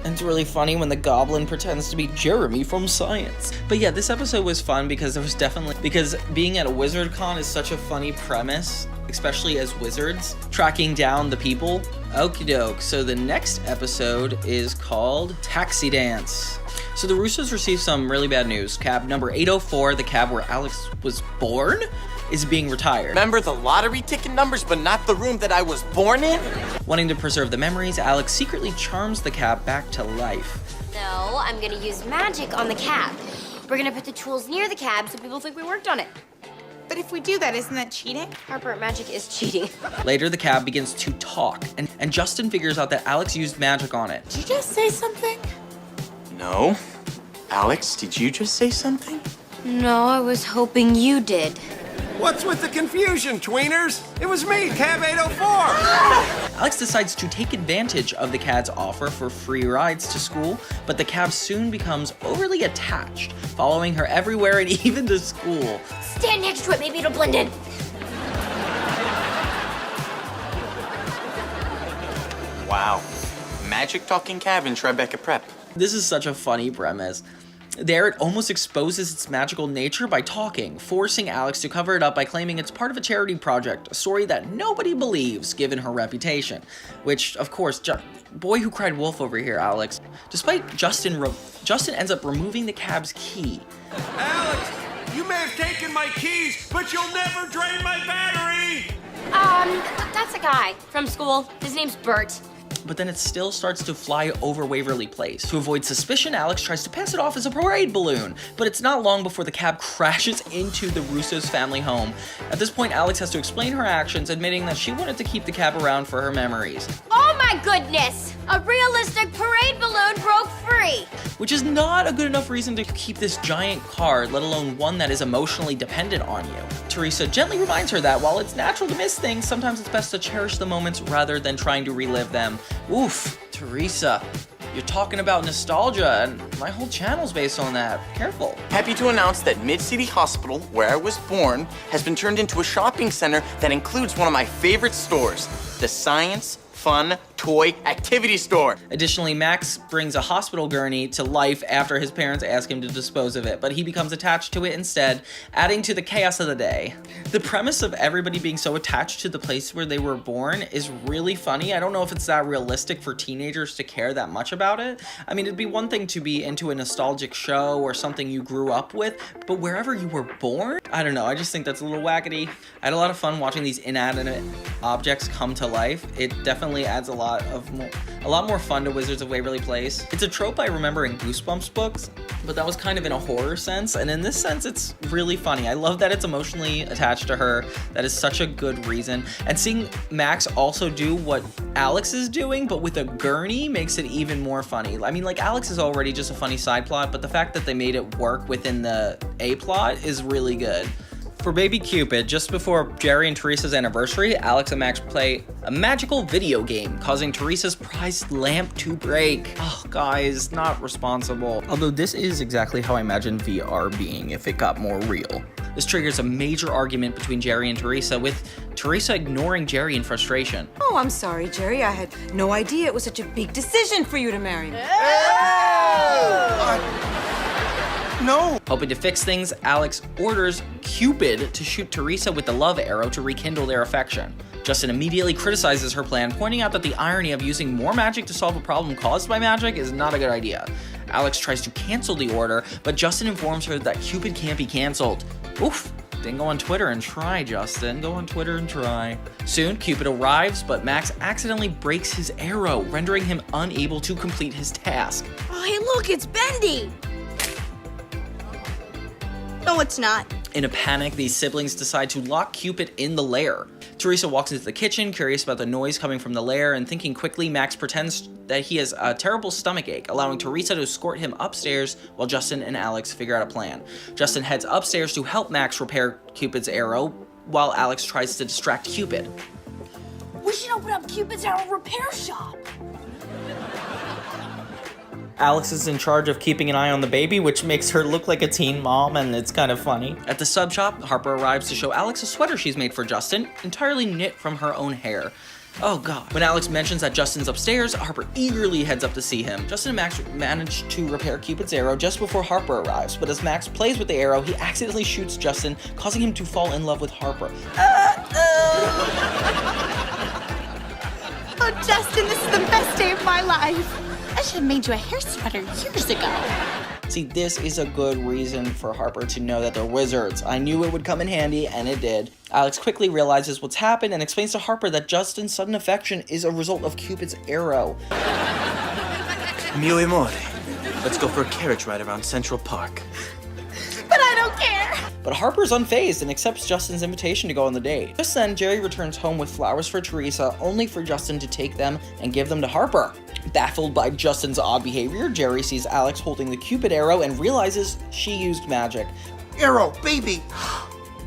And it's really funny when the goblin pretends to be Jeremy from science. But yeah, this episode was fun because because being at a wizard con is such a funny premise, especially as wizards, tracking down the people. Okie doke. So the next episode is called Taxi Dance. So the Russos received some really bad news. Cab number 804, the cab where Alex was born, is being retired. Remember the lottery ticket numbers, but not the room that I was born in? Wanting to preserve the memories, Alex secretly charms the cab back to life. No, I'm gonna use magic on the cab. We're gonna put the tools near the cab so people think we worked on it. But if we do that, isn't that cheating? Harper, magic is cheating. Later, the cab begins to talk, and Justin figures out that Alex used magic on it. Did you just say something? No. Alex, did you just say something? No, I was hoping you did. What's with the confusion, tweeners? It was me, Cab 804! Alex decides to take advantage of the cab's offer for free rides to school, but the cab soon becomes overly attached, following her everywhere and even to school. Stand next to it, maybe it'll blend in. Wow. Magic talking cab in Tribeca Prep. This is such a funny premise. There, it almost exposes its magical nature by talking, forcing Alex to cover it up by claiming it's part of a charity project, a story that nobody believes given her reputation. Which, of course, boy who cried wolf over here, Alex. Despite Justin ends up removing the cab's key. Alex, you may have taken my keys, but you'll never drain my battery! That's a guy from school. His name's Bert. But then it still starts to fly over Waverly Place. To avoid suspicion, Alex tries to pass it off as a parade balloon, but it's not long before the cab crashes into the Russos' family home. At this point, Alex has to explain her actions, admitting that she wanted to keep the cab around for her memories. Oh my goodness! A realistic parade balloon broke free! Which is not a good enough reason to keep this giant car, let alone one that is emotionally dependent on you. Teresa gently reminds her that while it's natural to miss things, sometimes it's best to cherish the moments rather than trying to relive them. Oof, Teresa, you're talking about nostalgia, and my whole channel's based on that. Careful. Happy to announce that Mid-City Hospital, where I was born, has been turned into a shopping center that includes one of my favorite stores, the Science, Fun, toy activity store. Additionally, Max brings a hospital gurney to life after his parents ask him to dispose of it, but he becomes attached to it instead, adding to the chaos of the day. The premise of everybody being so attached to the place where they were born is really funny. I don't know if it's that realistic for teenagers to care that much about it. I mean, it'd be one thing to be into a nostalgic show or something you grew up with, but wherever you were born? I don't know, I just think that's a little wackety. I had a lot of fun watching these inanimate objects come to life. It definitely adds a lot more fun to Wizards of Waverly Place. It's a trope I remember in Goosebumps books, but that was kind of in a horror sense, and in this sense, it's really funny. I love that it's emotionally attached to her. That is such a good reason. And seeing Max also do what Alex is doing, but with a gurney, makes it even more funny. I mean, like, Alex is already just a funny side plot, but the fact that they made it work within the A plot is really good. For baby Cupid, just before Jerry and Teresa's anniversary, Alex and Max play a magical video game, causing Teresa's prized lamp to break. Oh, guys, not responsible. Although this is exactly how I imagine VR being if it got more real. This triggers a major argument between Jerry and Teresa, with Teresa ignoring Jerry in frustration. Oh, I'm sorry, Jerry. I had no idea it was such a big decision for you to marry me. No! Hoping to fix things, Alex orders Cupid to shoot Teresa with the love arrow to rekindle their affection. Justin immediately criticizes her plan, pointing out that the irony of using more magic to solve a problem caused by magic is not a good idea. Alex tries to cancel the order, but Justin informs her that Cupid can't be canceled. Oof. Then go on Twitter and try, Justin. Go on Twitter and try. Soon, Cupid arrives, but Max accidentally breaks his arrow, rendering him unable to complete his task. Oh, hey, look, it's bendy. No, it's not. In a panic, these siblings decide to lock Cupid in the lair. Teresa walks into the kitchen, curious about the noise coming from the lair, and thinking quickly, Max pretends that he has a terrible stomachache, allowing Teresa to escort him upstairs while Justin and Alex figure out a plan. Justin heads upstairs to help Max repair Cupid's arrow, while Alex tries to distract Cupid. We should open up Cupid's arrow repair shop. Alex is in charge of keeping an eye on the baby, which makes her look like a teen mom, and it's kind of funny. At the sub shop, Harper arrives to show Alex a sweater she's made for Justin, entirely knit from her own hair. Oh god. When Alex mentions that Justin's upstairs, Harper eagerly heads up to see him. Justin and Max manage to repair Cupid's arrow just before Harper arrives, but as Max plays with the arrow, he accidentally shoots Justin, causing him to fall in love with Harper. Oh, Justin, this is the best day of my life. I should have made you a hair sweater years ago. See, this is a good reason for Harper to know that they're wizards. I knew it would come in handy, and it did. Alex quickly realizes what's happened and explains to Harper that Justin's sudden affection is a result of Cupid's arrow. Mio amore. Let's go for a carriage ride around Central Park. But I don't care. But Harper's unfazed and accepts Justin's invitation to go on the date. Just then, Jerry returns home with flowers for Teresa, only for Justin to take them and give them to Harper. Baffled by Justin's odd behavior, Jerry sees Alex holding the Cupid arrow and realizes she used magic. Arrow, baby!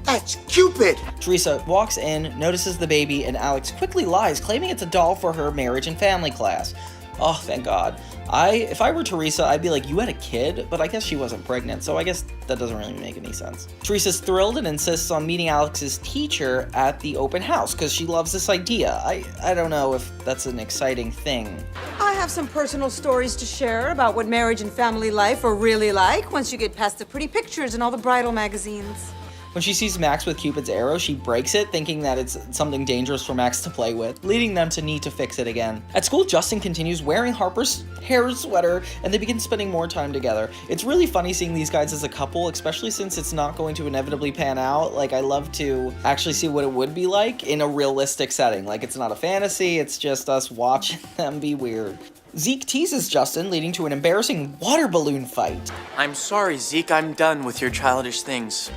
That's Cupid! Teresa walks in, notices the baby, and Alex quickly lies, claiming it's a doll for her marriage and family class. Oh, thank God. If I were Teresa, I'd be like, you had a kid? But I guess she wasn't pregnant, so I guess that doesn't really make any sense. Teresa's thrilled and insists on meeting Alex's teacher at the open house, because she loves this idea. I don't know if that's an exciting thing. I have some personal stories to share about what marriage and family life are really like once you get past the pretty pictures in all the bridal magazines. When she sees Max with Cupid's arrow, she breaks it, thinking that it's something dangerous for Max to play with, leading them to need to fix it again. At school, Justin continues wearing Harper's hair sweater, and they begin spending more time together. It's really funny seeing these guys as a couple, especially since it's not going to inevitably pan out. Like, I love to actually see what it would be like in a realistic setting. Like, it's not a fantasy, it's just us watching them be weird. Zeke teases Justin, leading to an embarrassing water balloon fight. I'm sorry, Zeke, I'm done with your childish things.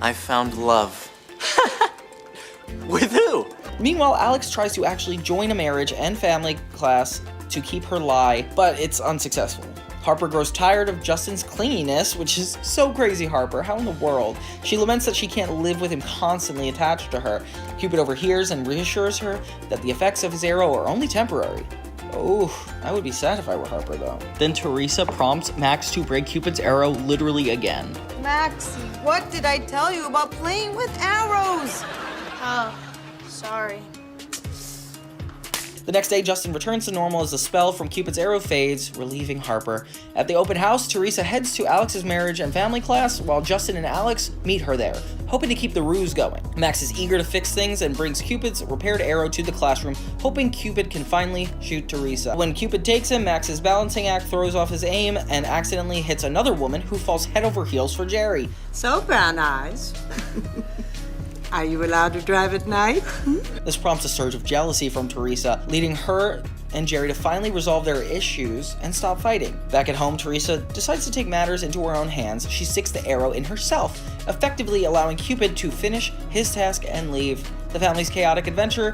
I found love. With who? Meanwhile, Alex tries to actually join a marriage and family class to keep her lie, but it's unsuccessful. Harper grows tired of Justin's clinginess, which is so crazy, Harper. How in the world? She laments that she can't live with him constantly attached to her. Cupid overhears and reassures her that the effects of his arrow are only temporary. Oh, I would be sad if I were Harper, though. Then Teresa prompts Max to break Cupid's arrow literally again. Maxie, what did I tell you about playing with arrows? Oh, sorry. The next day, Justin returns to normal as the spell from Cupid's arrow fades, relieving Harper. At the open house, Teresa heads to Alex's marriage and family class, while Justin and Alex meet her there, hoping to keep the ruse going. Max is eager to fix things and brings Cupid's repaired arrow to the classroom, hoping Cupid can finally shoot Teresa. When Cupid takes him, Max's balancing act throws off his aim and accidentally hits another woman who falls head over heels for Jerry. So, Brown Eyes, are you allowed to drive at night? This prompts a surge of jealousy from Teresa, leading her and Jerry to finally resolve their issues and stop fighting. Back at home, Teresa decides to take matters into her own hands. She sticks the arrow in herself, effectively allowing Cupid to finish his task and leave. The family's chaotic adventure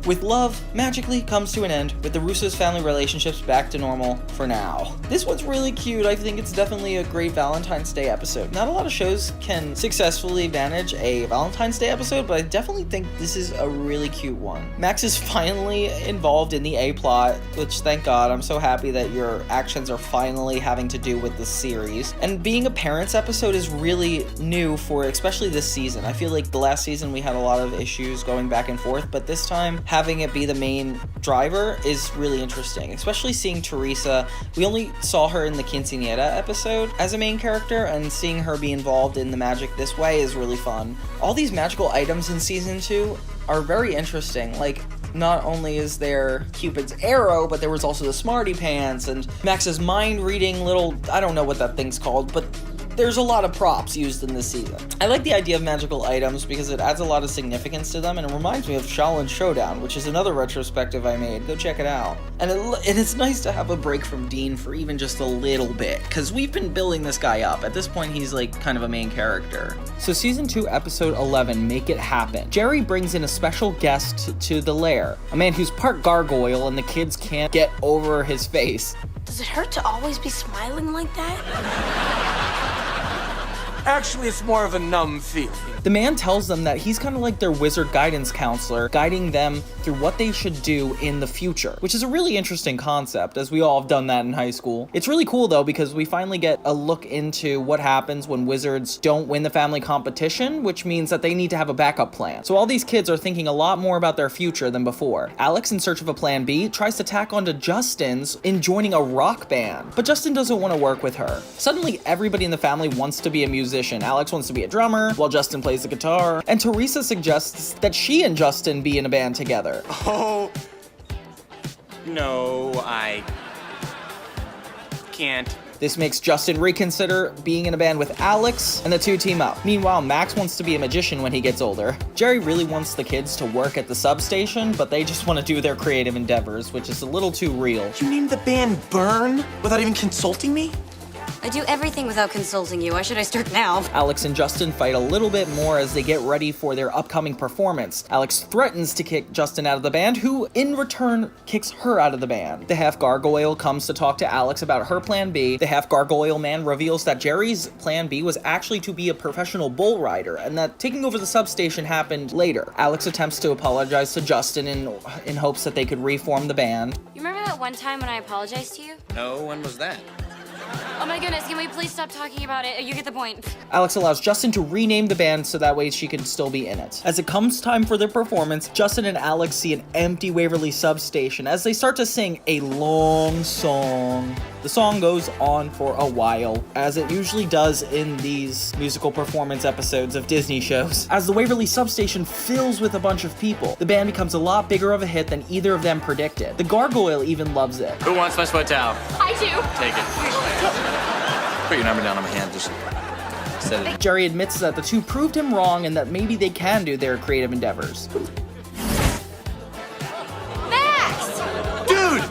with love magically comes to an end, with the Russo's family relationships back to normal for now. This one's really cute. I think it's definitely a great Valentine's Day episode. Not a lot of shows can successfully manage a Valentine's Day episode, but I definitely think this is a really cute one. Max is finally involved in the A-plot, which thank God. I'm so happy that your actions are finally having to do with the series. And being a parents episode is really new for especially this season. I feel like the last season we had a lot of issues going back and forth, but this time having it be the main driver is really interesting, especially seeing Teresa. We only saw her in the Quinceañera episode as a main character, and seeing her be involved in the magic this way is really fun. All these magical items in season 2 are very interesting. Like, not only is there Cupid's arrow, but there was also the Smarty pants and Max's mind reading little, I don't know what that thing's called, but there's a lot of props used in this season. I like the idea of magical items because it adds a lot of significance to them, and it reminds me of Shaolin Showdown, which is another retrospective I made. Go check it out. And it's nice to have a break from Dean for even just a little bit, because we've been building this guy up. At this point, he's like kind of a main character. So season 2, episode 11, Make It Happen. Jerry brings in a special guest to the lair, a man who's part gargoyle, and the kids can't get over his face. Does it hurt to always be smiling like that? Actually, it's more of a numb feeling. The man tells them that he's kind of like their wizard guidance counselor, guiding them through what they should do in the future, which is a really interesting concept, as we all have done that in high school. It's really cool, though, because we finally get a look into what happens when wizards don't win the family competition, which means that they need to have a backup plan. So all these kids are thinking a lot more about their future than before. Alex, in search of a plan B, tries to tack onto Justin's in joining a rock band, but Justin doesn't want to work with her. Suddenly, everybody in the family wants to be a musician. Alex wants to be a drummer, while Justin plays the guitar, and Teresa suggests that she and Justin be in a band together. Oh, no, I can't. This makes Justin reconsider being in a band with Alex, and the two team up. Meanwhile, Max wants to be a magician when he gets older. Jerry really wants the kids to work at the substation, but they just want to do their creative endeavors, which is a little too real. You named the band Burn without even consulting me? I do everything without consulting you. Why should I start now? Alex and Justin fight a little bit more as they get ready for their upcoming performance. Alex threatens to kick Justin out of the band, who in return kicks her out of the band. The half-gargoyle comes to talk to Alex about her plan B. The half-gargoyle man reveals that Jerry's plan B was actually to be a professional bull rider, and that taking over the substation happened later. Alex attempts to apologize to Justin in hopes that they could reform the band. You remember that one time when I apologized to you? No, when was that? Oh my goodness, can we please stop talking about it? You get the point. Alex allows Justin to rename the band so that way she can still be in it. As it comes time for their performance, Justin and Alex see an empty Waverly substation as they start to sing a long song. The song goes on for a while, as it usually does in these musical performance episodes of Disney shows. As the Waverly substation fills with a bunch of people, the band becomes a lot bigger of a hit than either of them predicted. The gargoyle even loves it. Who wants my sweat towel? I do. Take it. Put your number down on my hand, just set it. Jerry admits that the two proved him wrong and that maybe they can do their creative endeavors. Max! Dude!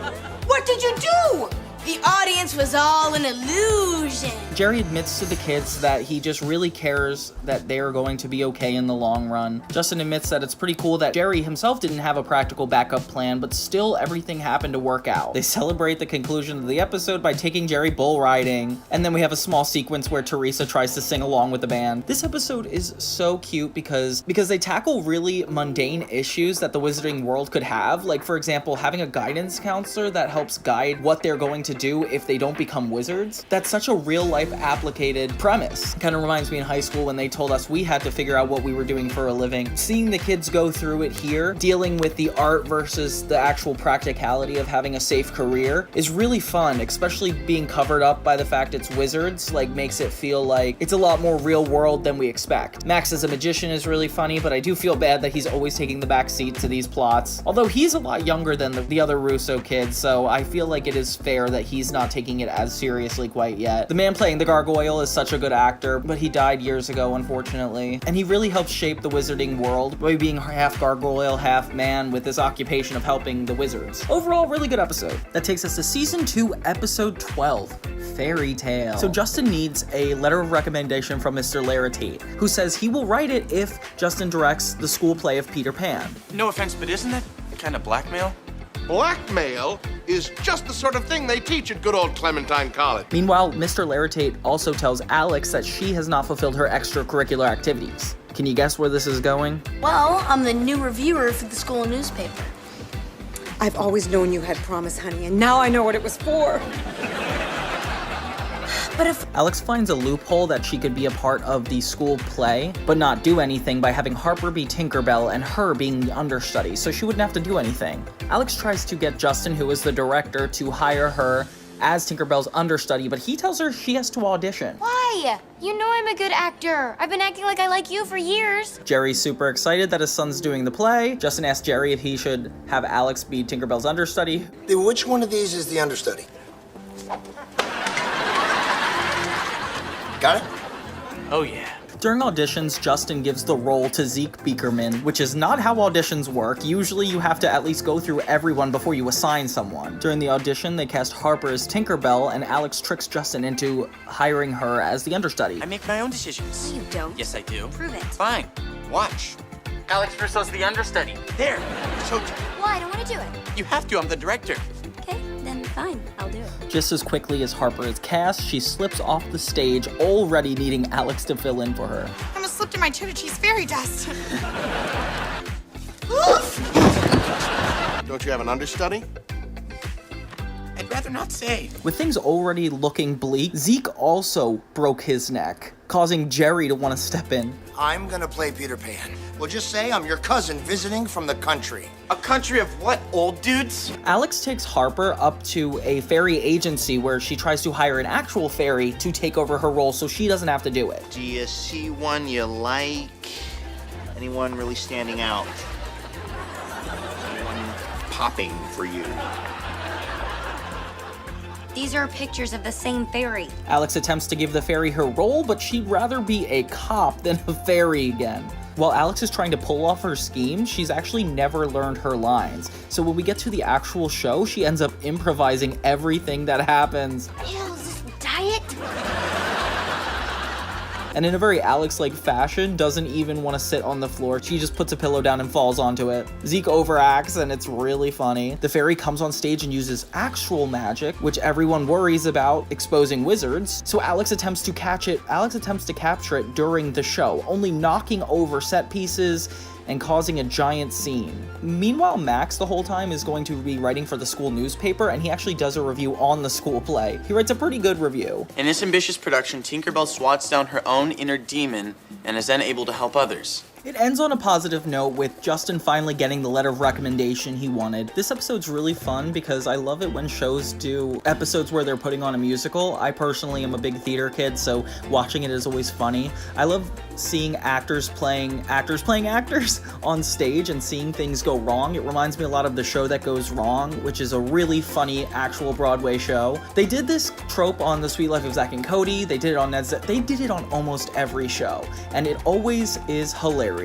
What did you do? The audience was all an illusion. Jerry admits to the kids that he just really cares that they are going to be okay in the long run. Justin admits that it's pretty cool that Jerry himself didn't have a practical backup plan, but still everything happened to work out. They celebrate the conclusion of the episode by taking Jerry bull riding, and then we have a small sequence where Teresa tries to sing along with the band. This episode is so cute because they tackle really mundane issues that the wizarding world could have, like for example, having a guidance counselor that helps guide what they're going to do if they don't don't become wizards. That's such a real-life applicated premise. Kind of reminds me in high school when they told us we had to figure out what we were doing for a living. Seeing the kids go through it here, dealing with the art versus the actual practicality of having a safe career is really fun, especially being covered up by the fact it's wizards, like makes it feel like it's a lot more real world than we expect. Max as a magician is really funny, but I do feel bad that he's always taking the back seat to these plots. Although he's a lot younger than the other Russo kids, so I feel like it is fair that he's not taking it as seriously quite yet. The man playing the gargoyle is such a good actor, but he died years ago, unfortunately. And he really helped shape the wizarding world by being half gargoyle, half man, with his occupation of helping the wizards. Overall, really good episode. That takes us to Season 2, Episode 12, Fairy Tale. So Justin needs a letter of recommendation from Mr. Lara Tate, who says he will write it if Justin directs the school play of Peter Pan. No offense, but isn't that kind of blackmail? Blackmail is just the sort of thing they teach at good old Clementine College. Meanwhile, Mr. Lara Tate also tells Alex that she has not fulfilled her extracurricular activities. Can you guess where this is going? Well, I'm the new reviewer for the school newspaper. I've always known you had promise, honey, and now I know what it was for. But if Alex finds a loophole that she could be a part of the school play, but not do anything by having Harper be Tinkerbell and her being the understudy, so she wouldn't have to do anything. Alex tries to get Justin, who is the director, to hire her as Tinkerbell's understudy, but he tells her she has to audition. Why? You know I'm a good actor. I've been acting like I like you for years. Jerry's super excited that his son's doing the play. Justin asks Jerry if he should have Alex be Tinkerbell's understudy. Which one of these is the understudy? Got it? Oh, yeah. During auditions, Justin gives the role to Zeke Beakerman, which is not how auditions work. Usually you have to at least go through everyone before you assign someone. During the audition, they cast Harper as Tinkerbell, and Alex tricks Justin into hiring her as the understudy. I make my own decisions. No, you don't. Yes, I do. Prove it. Fine. Watch. Alex Russo's the understudy. There. So Why? I don't want to do it. you have to. I'm the director. Okay, then fine. I'll do it. Just as quickly as Harper is cast, she slips off the stage, already needing Alex to fill in for her. I almost slipped in my cheddar cheese fairy dust. Don't you have an understudy? I'd rather not say. With things already looking bleak, Zeke also broke his neck, causing Jerry to want to step in. I'm gonna play Peter Pan. We'll just say I'm your cousin visiting from the country. A country of what, old dudes? Alex takes Harper up to a fairy agency where she tries to hire an actual fairy to take over her role so she doesn't have to do it. Do you see one you like? Anyone really standing out? Anyone popping for you? These are pictures of the same fairy. Alex attempts to give the fairy her role, but she'd rather be a cop than a fairy again. While Alex is trying to pull off her scheme, she's actually never learned her lines. So when we get to the actual show, she ends up improvising everything that happens. Ew, is this diet? And in a very Alex-like fashion, doesn't even want to sit on the floor. She just puts a pillow down and falls onto it. Zeke overacts, and it's really funny. The fairy comes on stage and uses actual magic, which everyone worries about exposing wizards. So Alex attempts to capture it during the show, only knocking over set pieces and causing a giant scene. Meanwhile, Max the whole time is going to be writing for the school newspaper, and he actually does a review on the school play. He writes a pretty good review. In this ambitious production, Tinkerbell swats down her own inner demon and is then able to help others. It ends on a positive note with Justin finally getting the letter of recommendation he wanted. This episode's really fun because I love it when shows do episodes where they're putting on a musical. I personally am a big theater kid, so watching it is always funny. I love seeing actors playing actors on stage and seeing things go wrong. It reminds me a lot of The Show That Goes Wrong, which is a really funny actual Broadway show. They did this trope on The Sweet Life of Zack and Cody. They did it on they did it on almost every show, and it always is hilarious.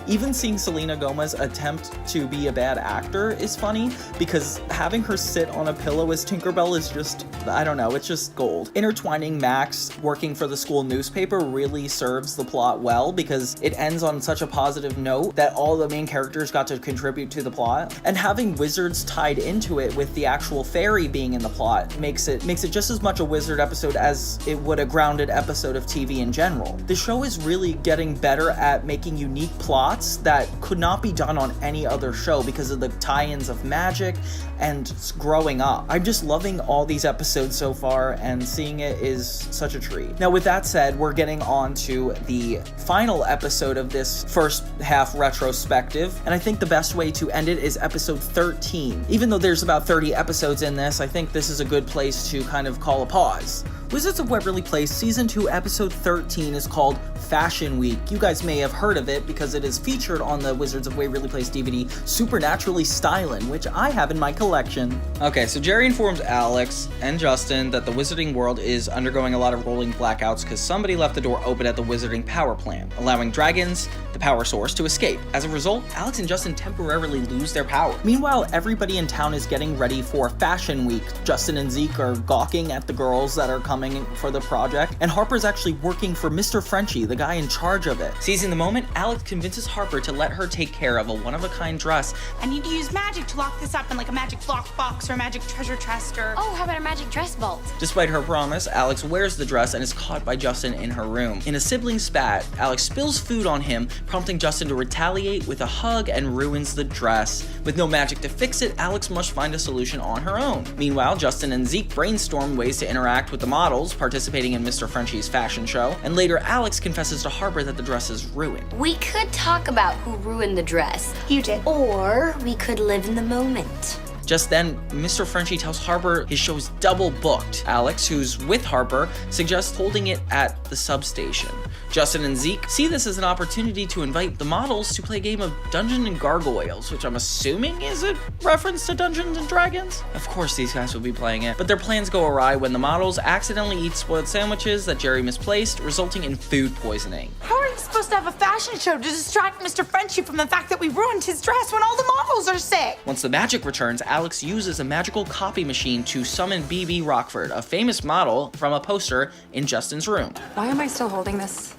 Even seeing Selena Gomez attempt to be a bad actor is funny because having her sit on a pillow as Tinkerbell is just, I don't know, it's just gold. Intertwining Max working for the school newspaper really serves the plot well because it ends on such a positive note that all the main characters got to contribute to the plot, and having wizards tied into it with the actual fairy being in the plot makes it just as much a wizard episode as it would a grounded episode of TV in general. The show is really getting better at making you unique plots that could not be done on any other show because of the tie-ins of magic and growing up. I'm just loving all these episodes so far, and seeing it is such a treat. Now, with that said, we're getting on to the final episode of this first half retrospective, and I think the best way to end it is episode 13. Even though there's about 30 episodes in this, I think this is a good place to kind of call a pause. Wizards of Waverly Place Season 2 Episode 13 is called Fashion Week. You guys may have heard of it because it is featured on the Wizards of Waverly Place DVD Supernaturally Stylin', which I have in my collection. Okay, so Jerry informs Alex and Justin that the wizarding world is undergoing a lot of rolling blackouts because somebody left the door open at the wizarding power plant, allowing dragons, the power source, to escape. As a result, Alex and Justin temporarily lose their power. Meanwhile, everybody in town is getting ready for Fashion Week. Justin and Zeke are gawking at the girls that are coming for the project, and Harper's actually working for Mr. Frenchie, the guy in charge of it. Seizing the moment, Alex convinces Harper to let her take care of a one-of-a-kind dress. I need to use magic to lock this up in like a magic lockbox or a magic treasure chest or... Oh, how about a magic dress vault? Despite her promise, Alex wears the dress and is caught by Justin in her room. In a sibling spat, Alex spills food on him, prompting Justin to retaliate with a hug and ruins the dress. With no magic to fix it, Alex must find a solution on her own. Meanwhile, Justin and Zeke brainstorm ways to interact with the models participating in Mr. Frenchie's fashion show, and later Alex confesses to Harper that the dress is ruined. We could talk about who ruined the dress. You did. Or we could live in the moment. Just then, Mr. Frenchie tells Harper his show's double booked. Alex, who's with Harper, suggests holding it at the substation. Justin and Zeke see this as an opportunity to invite the models to play a game of Dungeons and Gargoyles, which I'm assuming is a reference to Dungeons and Dragons? Of course these guys will be playing it, but their plans go awry when the models accidentally eat spoiled sandwiches that Jerry misplaced, resulting in food poisoning. How are you supposed to have a fashion show to distract Mr. Frenchie from the fact that we ruined his dress when all the models are sick? Once the magic returns, Alex uses a magical copy machine to summon BB Rockford, a famous model from a poster in Justin's room. Why am I still holding this?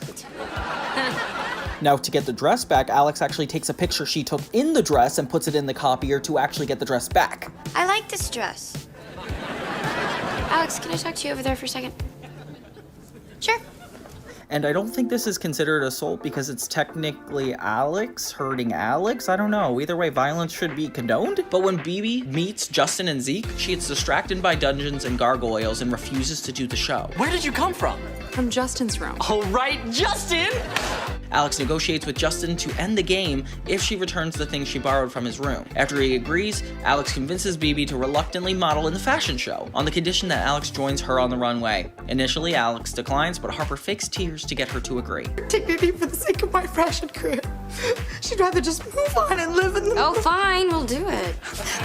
Now, to get the dress back, Alex actually takes a picture she took in the dress and puts it in the copier to actually get the dress back. I like this dress. Alex, can I talk to you over there for a second? Sure. And I don't think this is considered assault because it's technically Alex hurting Alex. I don't know. Either way, violence should be condoned. But when BB meets Justin and Zeke, she gets distracted by Dungeons and Gargoyles and refuses to do the show. Where did you come from? From Justin's room. All right, Justin! Alex negotiates with Justin to end the game if she returns the thing she borrowed from his room. After he agrees, Alex convinces BB to reluctantly model in the fashion show, on the condition that Alex joins her on the runway. Initially, Alex declines, but Harper fakes tears to get her to agree. Take BB for the sake of my fashion career. She'd rather just move on and live in the... Oh, fine, we'll do it.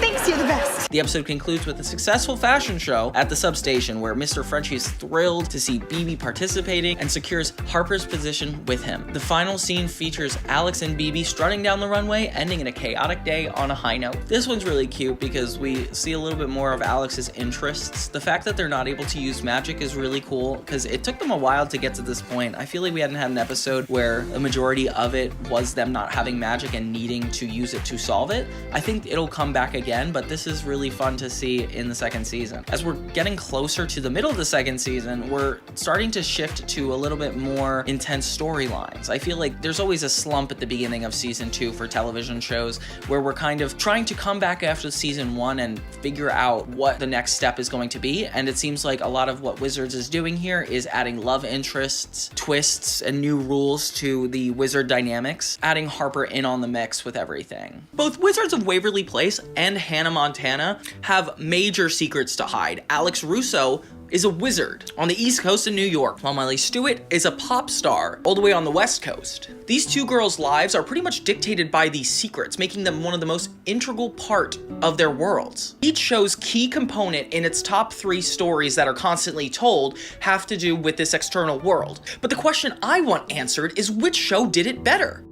Thanks, you're the best. The episode concludes with a successful fashion show at the substation where Mr. Frenchie is thrilled to see BB participating and secures Harper's position with him. The final scene features Alex and BB strutting down the runway, ending in a chaotic day on a high note. This one's really cute because we see a little bit more of Alex's interests. The fact that they're not able to use magic is really cool because it took them a while to get to this point. I feel like we hadn't had an episode where a majority of it was them not having magic and needing to use it to solve it. I think it'll come back again, but this is really fun to see in the second season. As we're getting closer to the middle of the second season, we're starting to shift to a little bit more intense storylines. I feel like there's always a slump at the beginning of season 2 for television shows where we're kind of trying to come back after season 1 and figure out what the next step is going to be, and it seems like a lot of what Wizards is doing here is adding love interests, twists, and new rules to the wizard dynamics, adding Harper in on the mix with everything. Both Wizards of Waverly Place and Hannah Montana have major secrets to hide. Alex Russo is a wizard on the East Coast of New York, while Miley Stewart is a pop star all the way on the West Coast. These two girls' lives are pretty much dictated by these secrets, making them one of the most integral part of their worlds. Each show's key component in its top 3 stories that are constantly told have to do with this external world. But the question I want answered is which show did it better?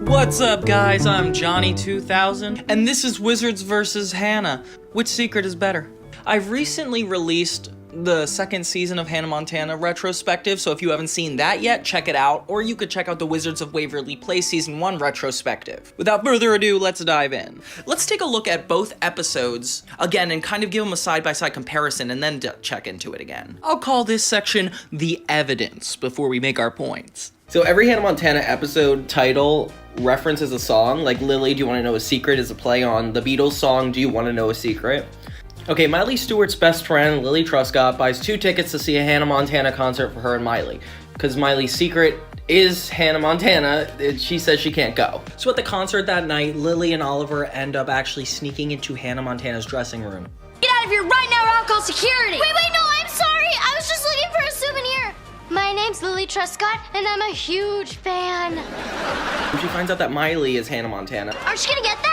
What's up, guys? I'm Johnny 2000, and this is Wizards vs. Hannah. Which secret is better? I've recently released the second season of Hannah Montana Retrospective, so if you haven't seen that yet, check it out, or you could check out the Wizards of Waverly Place Season 1 Retrospective. Without further ado, let's dive in. Let's take a look at both episodes again and kind of give them a side-by-side comparison and then check into it again. I'll call this section the evidence before we make our points. So every Hannah Montana episode title references a song, like Lily, Do You Want to Know a Secret is a play on the Beatles song, Do You Want to Know a Secret? Okay, Miley Stewart's best friend, Lily Truscott, buys 2 tickets to see a Hannah Montana concert for her and Miley. Because Miley's secret is Hannah Montana, she says she can't go. So at the concert that night, Lily and Oliver end up actually sneaking into Hannah Montana's dressing room. Get out of here right now or I'll call security! Wait, no, I'm sorry. I was just looking for a souvenir. My name's Lily Truscott, and I'm a huge fan. She finds out that Miley is Hannah Montana. Aren't you gonna get that?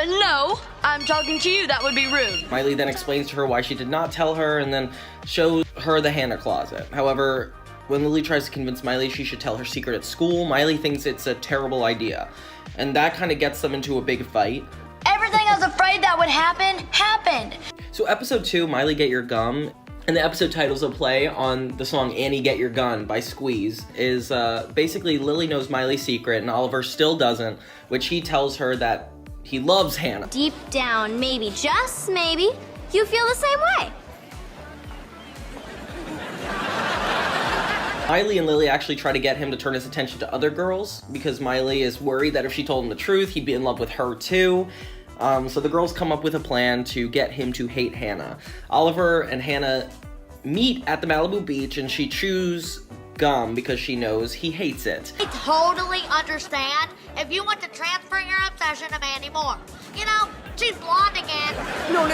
No. I'm talking to you. That would be rude. Miley then explains to her why she did not tell her and then shows her the Hannah closet. However, when Lily tries to convince Miley she should tell her secret at school, Miley thinks it's a terrible idea. And that kind of gets them into a big fight. Everything I was afraid that would happen, happened. So episode 2, Miley Get Your Gum, and the episode title's a play on the song Annie Get Your Gun by Squeeze, is basically Lily knows Miley's secret and Oliver still doesn't, which he tells her that he loves Hannah. Deep down, maybe, just maybe, you feel the same way. Miley and Lily actually try to get him to turn his attention to other girls because Miley is worried that if she told him the truth, he'd be in love with her too. So the girls come up with a plan to get him to hate Hannah. Oliver and Hannah meet at the Malibu beach and she chews gum because she knows he hates it. I totally understand if you want to transfer your obsession to Mandy Moore. You know, she's blonde again. No.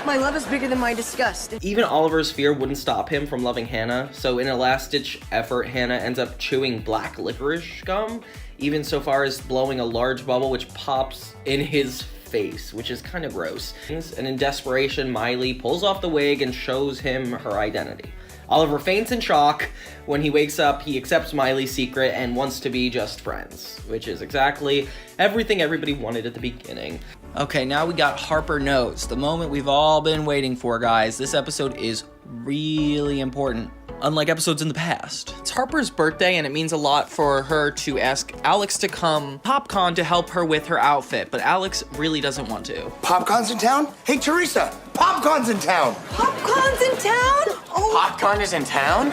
My love is bigger than my disgust. Even Oliver's fear wouldn't stop him from loving Hannah, so in a last-ditch effort, Hannah ends up chewing black licorice gum, even so far as blowing a large bubble which pops in his face, which is kind of gross. And in desperation, Miley pulls off the wig and shows him her identity. Oliver faints in shock. When he wakes up, he accepts Miley's secret and wants to be just friends, which is exactly everything everybody wanted at the beginning. Okay, now we got Harper Knows, the moment we've all been waiting for, guys. This episode is really important, unlike episodes in the past. It's Harper's birthday, and it means a lot for her to ask Alex to come PopCon to help her with her outfit, but Alex really doesn't want to. PopCon's in town? Hey, Teresa, PopCon's in town. Popcorn's in town? Oh, Popcorn is in town?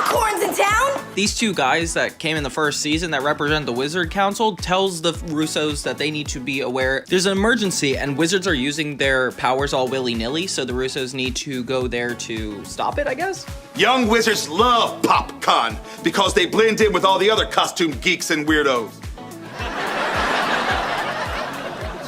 popcorn's in town? These 2 guys that came in the first season that represent the Wizard Council tells the Russos that they need to be aware there's an emergency and Wizards are using their powers all willy-nilly, so the Russos need to go there to stop it, I guess? Young wizards love PopCon because they blend in with all the other costume geeks and weirdos.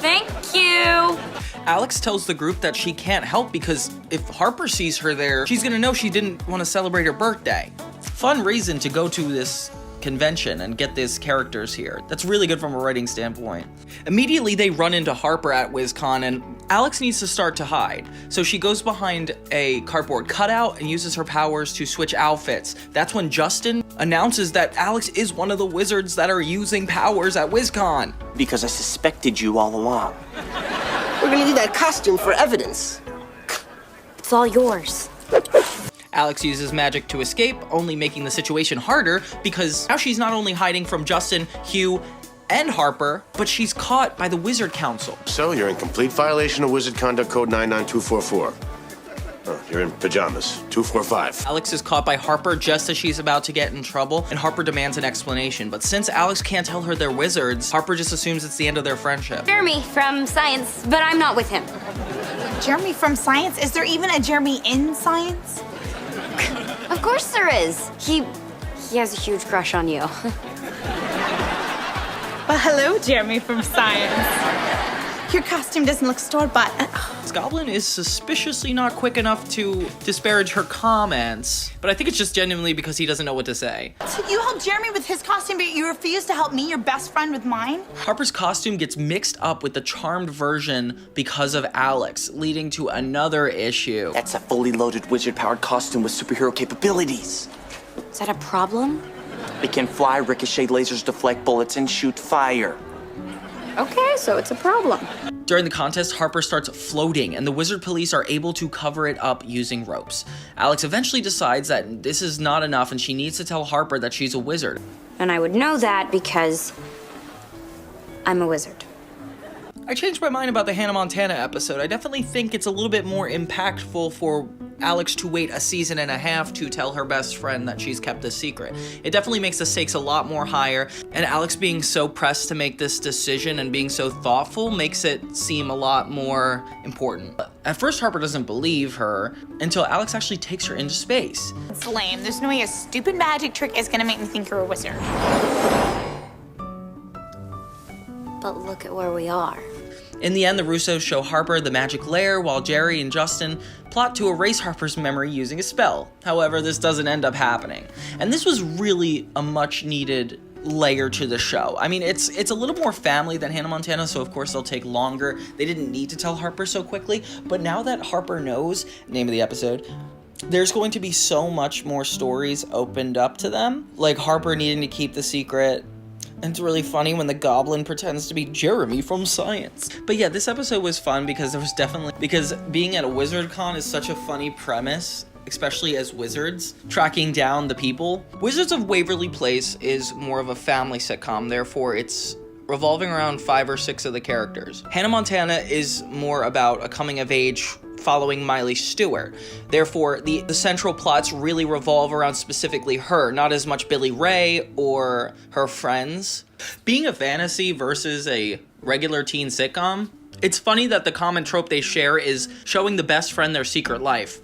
Thank you. Alex tells the group that she can't help because if Harper sees her there, she's gonna know she didn't want to celebrate her birthday. Fun reason to go to this convention and get these characters here. That's really good from a writing standpoint. Immediately they run into Harper at WizCon and Alex needs to start to hide. So she goes behind a cardboard cutout and uses her powers to switch outfits. That's when Justin announces that Alex is one of the wizards that are using powers at WizCon. Because I suspected you all along. We're gonna need that costume for evidence. It's all yours. Alex uses magic to escape, only making the situation harder because now she's not only hiding from Justin, Hugh, and Harper, but she's caught by the Wizard Council. So you're in complete violation of Wizard Conduct Code 99244. You're in pajamas. 245. Alex is caught by Harper just as she's about to get in trouble, and Harper demands an explanation. But since Alex can't tell her they're wizards, Harper just assumes it's the end of their friendship. Jeremy from science, but I'm not with him. Jeremy from science? Is there even a Jeremy in science? Of course there is. He has a huge crush on you. Well, hello, Jeremy from science. Your costume doesn't look store-bought. Goblin is suspiciously not quick enough to disparage her comments, but I think it's just genuinely because he doesn't know what to say. So you helped Jeremy with his costume, but you refuse to help me, your best friend, with mine? Harper's costume gets mixed up with the charmed version because of Alex, leading to another issue. That's a fully loaded wizard-powered costume with superhero capabilities. Is that a problem? It can fly, ricochet lasers, deflect bullets, and shoot fire. Okay, so it's a problem. During the contest, Harper starts floating, and the wizard police are able to cover it up using ropes. Alex eventually decides that this is not enough and she needs to tell Harper that she's a wizard. And I would know that because I'm a wizard. I changed my mind about the Hannah Montana episode. I definitely think it's a little bit more impactful for Alex to wait a season and a half to tell her best friend that she's kept a secret. It definitely makes the stakes a lot more higher, and Alex being so pressed to make this decision and being so thoughtful makes it seem a lot more important. At first, Harper doesn't believe her until Alex actually takes her into space. It's lame. There's no way a stupid magic trick is gonna make me think you're a wizard. But look at where we are. In the end, the Russos show Harper the magic lair, while Jerry and Justin plot to erase Harper's memory using a spell. However, this doesn't end up happening. And this was really a much needed layer to the show. I mean, it's a little more family than Hannah Montana, so of course they'll take longer. They didn't need to tell Harper so quickly, but now that Harper knows, name of the episode, there's going to be so much more stories opened up to them, like Harper needing to keep the secret. And it's really funny when the goblin pretends to be Jeremy from Science. But yeah, this episode was fun because because being at a wizard con is such a funny premise, especially as wizards, tracking down the people. Wizards of Waverly Place is more of a family sitcom, therefore it's revolving around 5 or 6 of the characters. Hannah Montana is more about a coming of age following Miley Stewart. Therefore, the central plots really revolve around specifically her, not as much Billy Ray or her friends. Being a fantasy versus a regular teen sitcom, it's funny that the common trope they share is showing the best friend their secret life.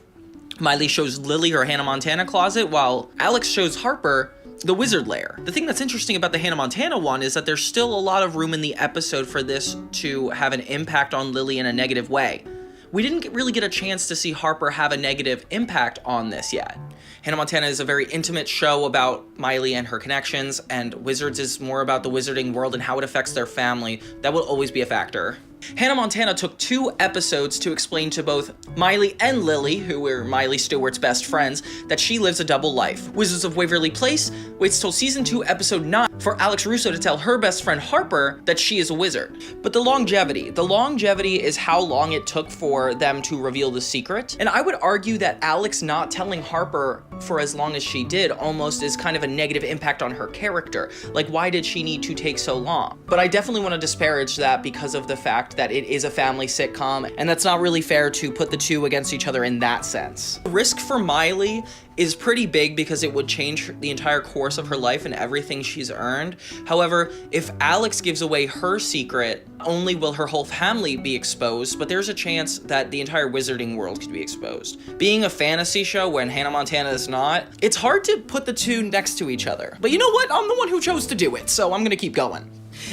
Miley shows Lily her Hannah Montana closet, while Alex shows Harper the wizard lair. The thing that's interesting about the Hannah Montana one is that there's still a lot of room in the episode for this to have an impact on Lily in a negative way. We didn't really get a chance to see Harper have a negative impact on this yet. Hannah Montana is a very intimate show about Miley and her connections, and Wizards is more about the wizarding world and how it affects their family. That will always be a factor. Hannah Montana took 2 episodes to explain to both Miley and Lily, who were Miley Stewart's best friends, that she lives a double life. Wizards of Waverly Place waits till season 2, episode 9 for Alex Russo to tell her best friend Harper that she is a wizard. But the longevity is how long it took for them to reveal the secret. And I would argue that Alex not telling Harper for as long as she did almost is kind of a negative impact on her character. Like, why did she need to take so long? But I definitely want to disparage that because of the fact that it is a family sitcom, and that's not really fair to put the two against each other in that sense. The risk for Miley is pretty big because it would change the entire course of her life and everything she's earned. However, if Alex gives away her secret, only will her whole family be exposed, but there's a chance that the entire wizarding world could be exposed. Being a fantasy show when Hannah Montana is not, it's hard to put the two next to each other. But you know what? I'm the one who chose to do it, so I'm gonna keep going.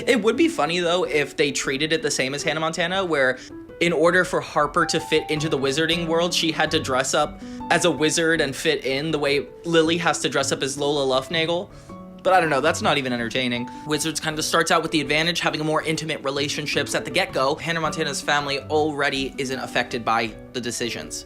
It would be funny though if they treated it the same as Hannah Montana, where in order for Harper to fit into the wizarding world, she had to dress up as a wizard and fit in the way Lily has to dress up as Lola Luftnagel. But I don't know, that's not even entertaining. Wizards kind of starts out with the advantage, having a more intimate relationships at the get-go. Hannah Montana's family already isn't affected by the decisions.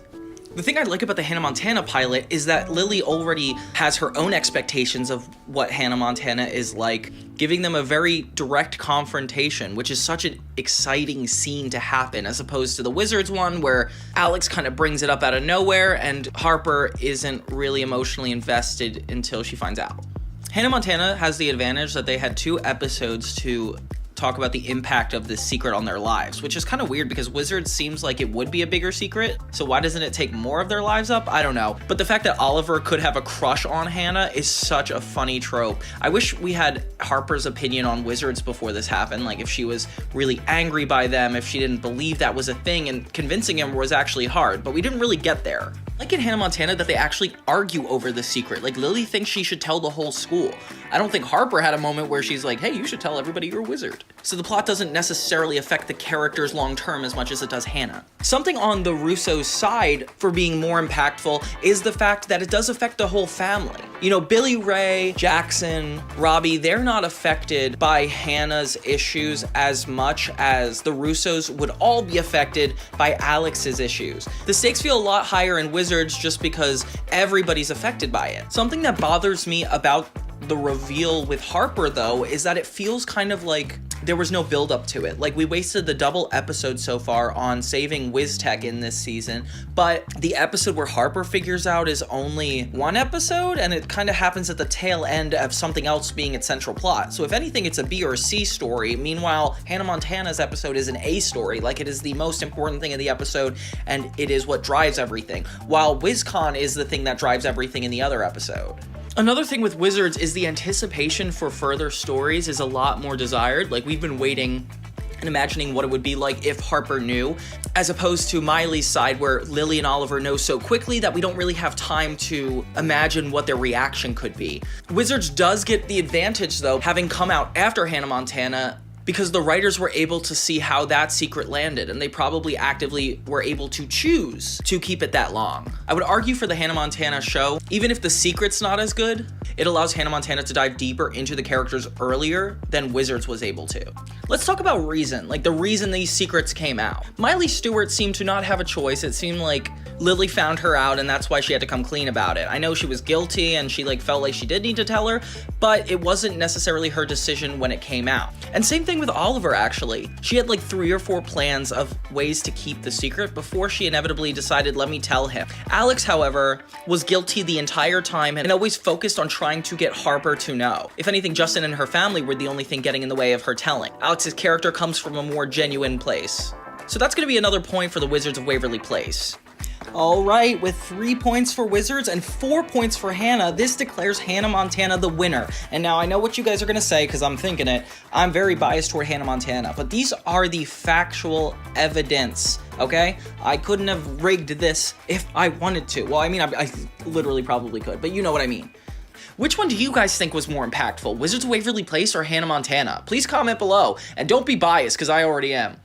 The thing I like about the Hannah Montana pilot is that Lily already has her own expectations of what Hannah Montana is like, giving them a very direct confrontation, which is such an exciting scene to happen, as opposed to the Wizards one where Alex kind of brings it up out of nowhere and Harper isn't really emotionally invested until she finds out. Hannah Montana has the advantage that they had 2 episodes to talk about the impact of this secret on their lives, which is kind of weird because Wizards seems like it would be a bigger secret, so why doesn't it take more of their lives up? I don't know. But the fact that Oliver could have a crush on Hannah is such a funny trope. I wish we had Harper's opinion on Wizards before this happened, like if she was really angry by them, if she didn't believe that was a thing, and convincing him was actually hard, but we didn't really get there. Like in Hannah Montana that they actually argue over the secret. Like Lily thinks she should tell the whole school. I don't think Harper had a moment where she's like, hey, you should tell everybody you're a wizard. So the plot doesn't necessarily affect the characters long term as much as it does Hannah. Something on the Russo's side for being more impactful is the fact that it does affect the whole family. You know, Billy Ray, Jackson, Robbie, they're not affected by Hannah's issues as much as the Russos would all be affected by Alex's issues. The stakes feel a lot higher in Wizards just because everybody's affected by it. Something that bothers me about the reveal with Harper, though, is that it feels kind of like there was no build up to it. Like, we wasted the double episode so far on saving Wiztech in this season, but the episode where Harper figures out is only one episode, and it kind of happens at the tail end of something else being its central plot. So if anything, it's a B or C story. Meanwhile, Hannah Montana's episode is an A story. Like, it is the most important thing in the episode, and it is what drives everything, while WizCon is the thing that drives everything in the other episode. Another thing with Wizards is the anticipation for further stories is a lot more desired. Like, we've been waiting and imagining what it would be like if Harper knew, as opposed to Miley's side where Lily and Oliver know so quickly that we don't really have time to imagine what their reaction could be. Wizards does get the advantage, though, having come out after Hannah Montana, because the writers were able to see how that secret landed, and they probably actively were able to choose to keep it that long. I would argue for the Hannah Montana show, even if the secret's not as good, it allows Hannah Montana to dive deeper into the characters earlier than Wizards was able to. Let's talk about reason, like the reason these secrets came out. Miley Stewart seemed to not have a choice. It seemed like Lily found her out, and that's why she had to come clean about it. I know she was guilty and she felt like she did need to tell her, but it wasn't necessarily her decision when it came out. And same thing with Oliver, actually. She had 3 or 4 plans of ways to keep the secret before she inevitably decided, let me tell him. Alex, however, was guilty the entire time and always focused on trying to get Harper to know. If anything, Justin and her family were the only thing getting in the way of her telling. Alex's character comes from a more genuine place. So that's going to be another point for the Wizards of Waverly Place. All right, with 3 points for Wizards and 4 points for Hannah, this declares Hannah Montana the winner. And now I know what you guys are going to say, because I'm thinking it. I'm very biased toward Hannah Montana, but these are the factual evidence, okay? I couldn't have rigged this if I wanted to. Well, I mean, I literally probably could, but you know what I mean. Which one do you guys think was more impactful, Wizards of Waverly Place or Hannah Montana? Please comment below, and don't be biased, because I already am.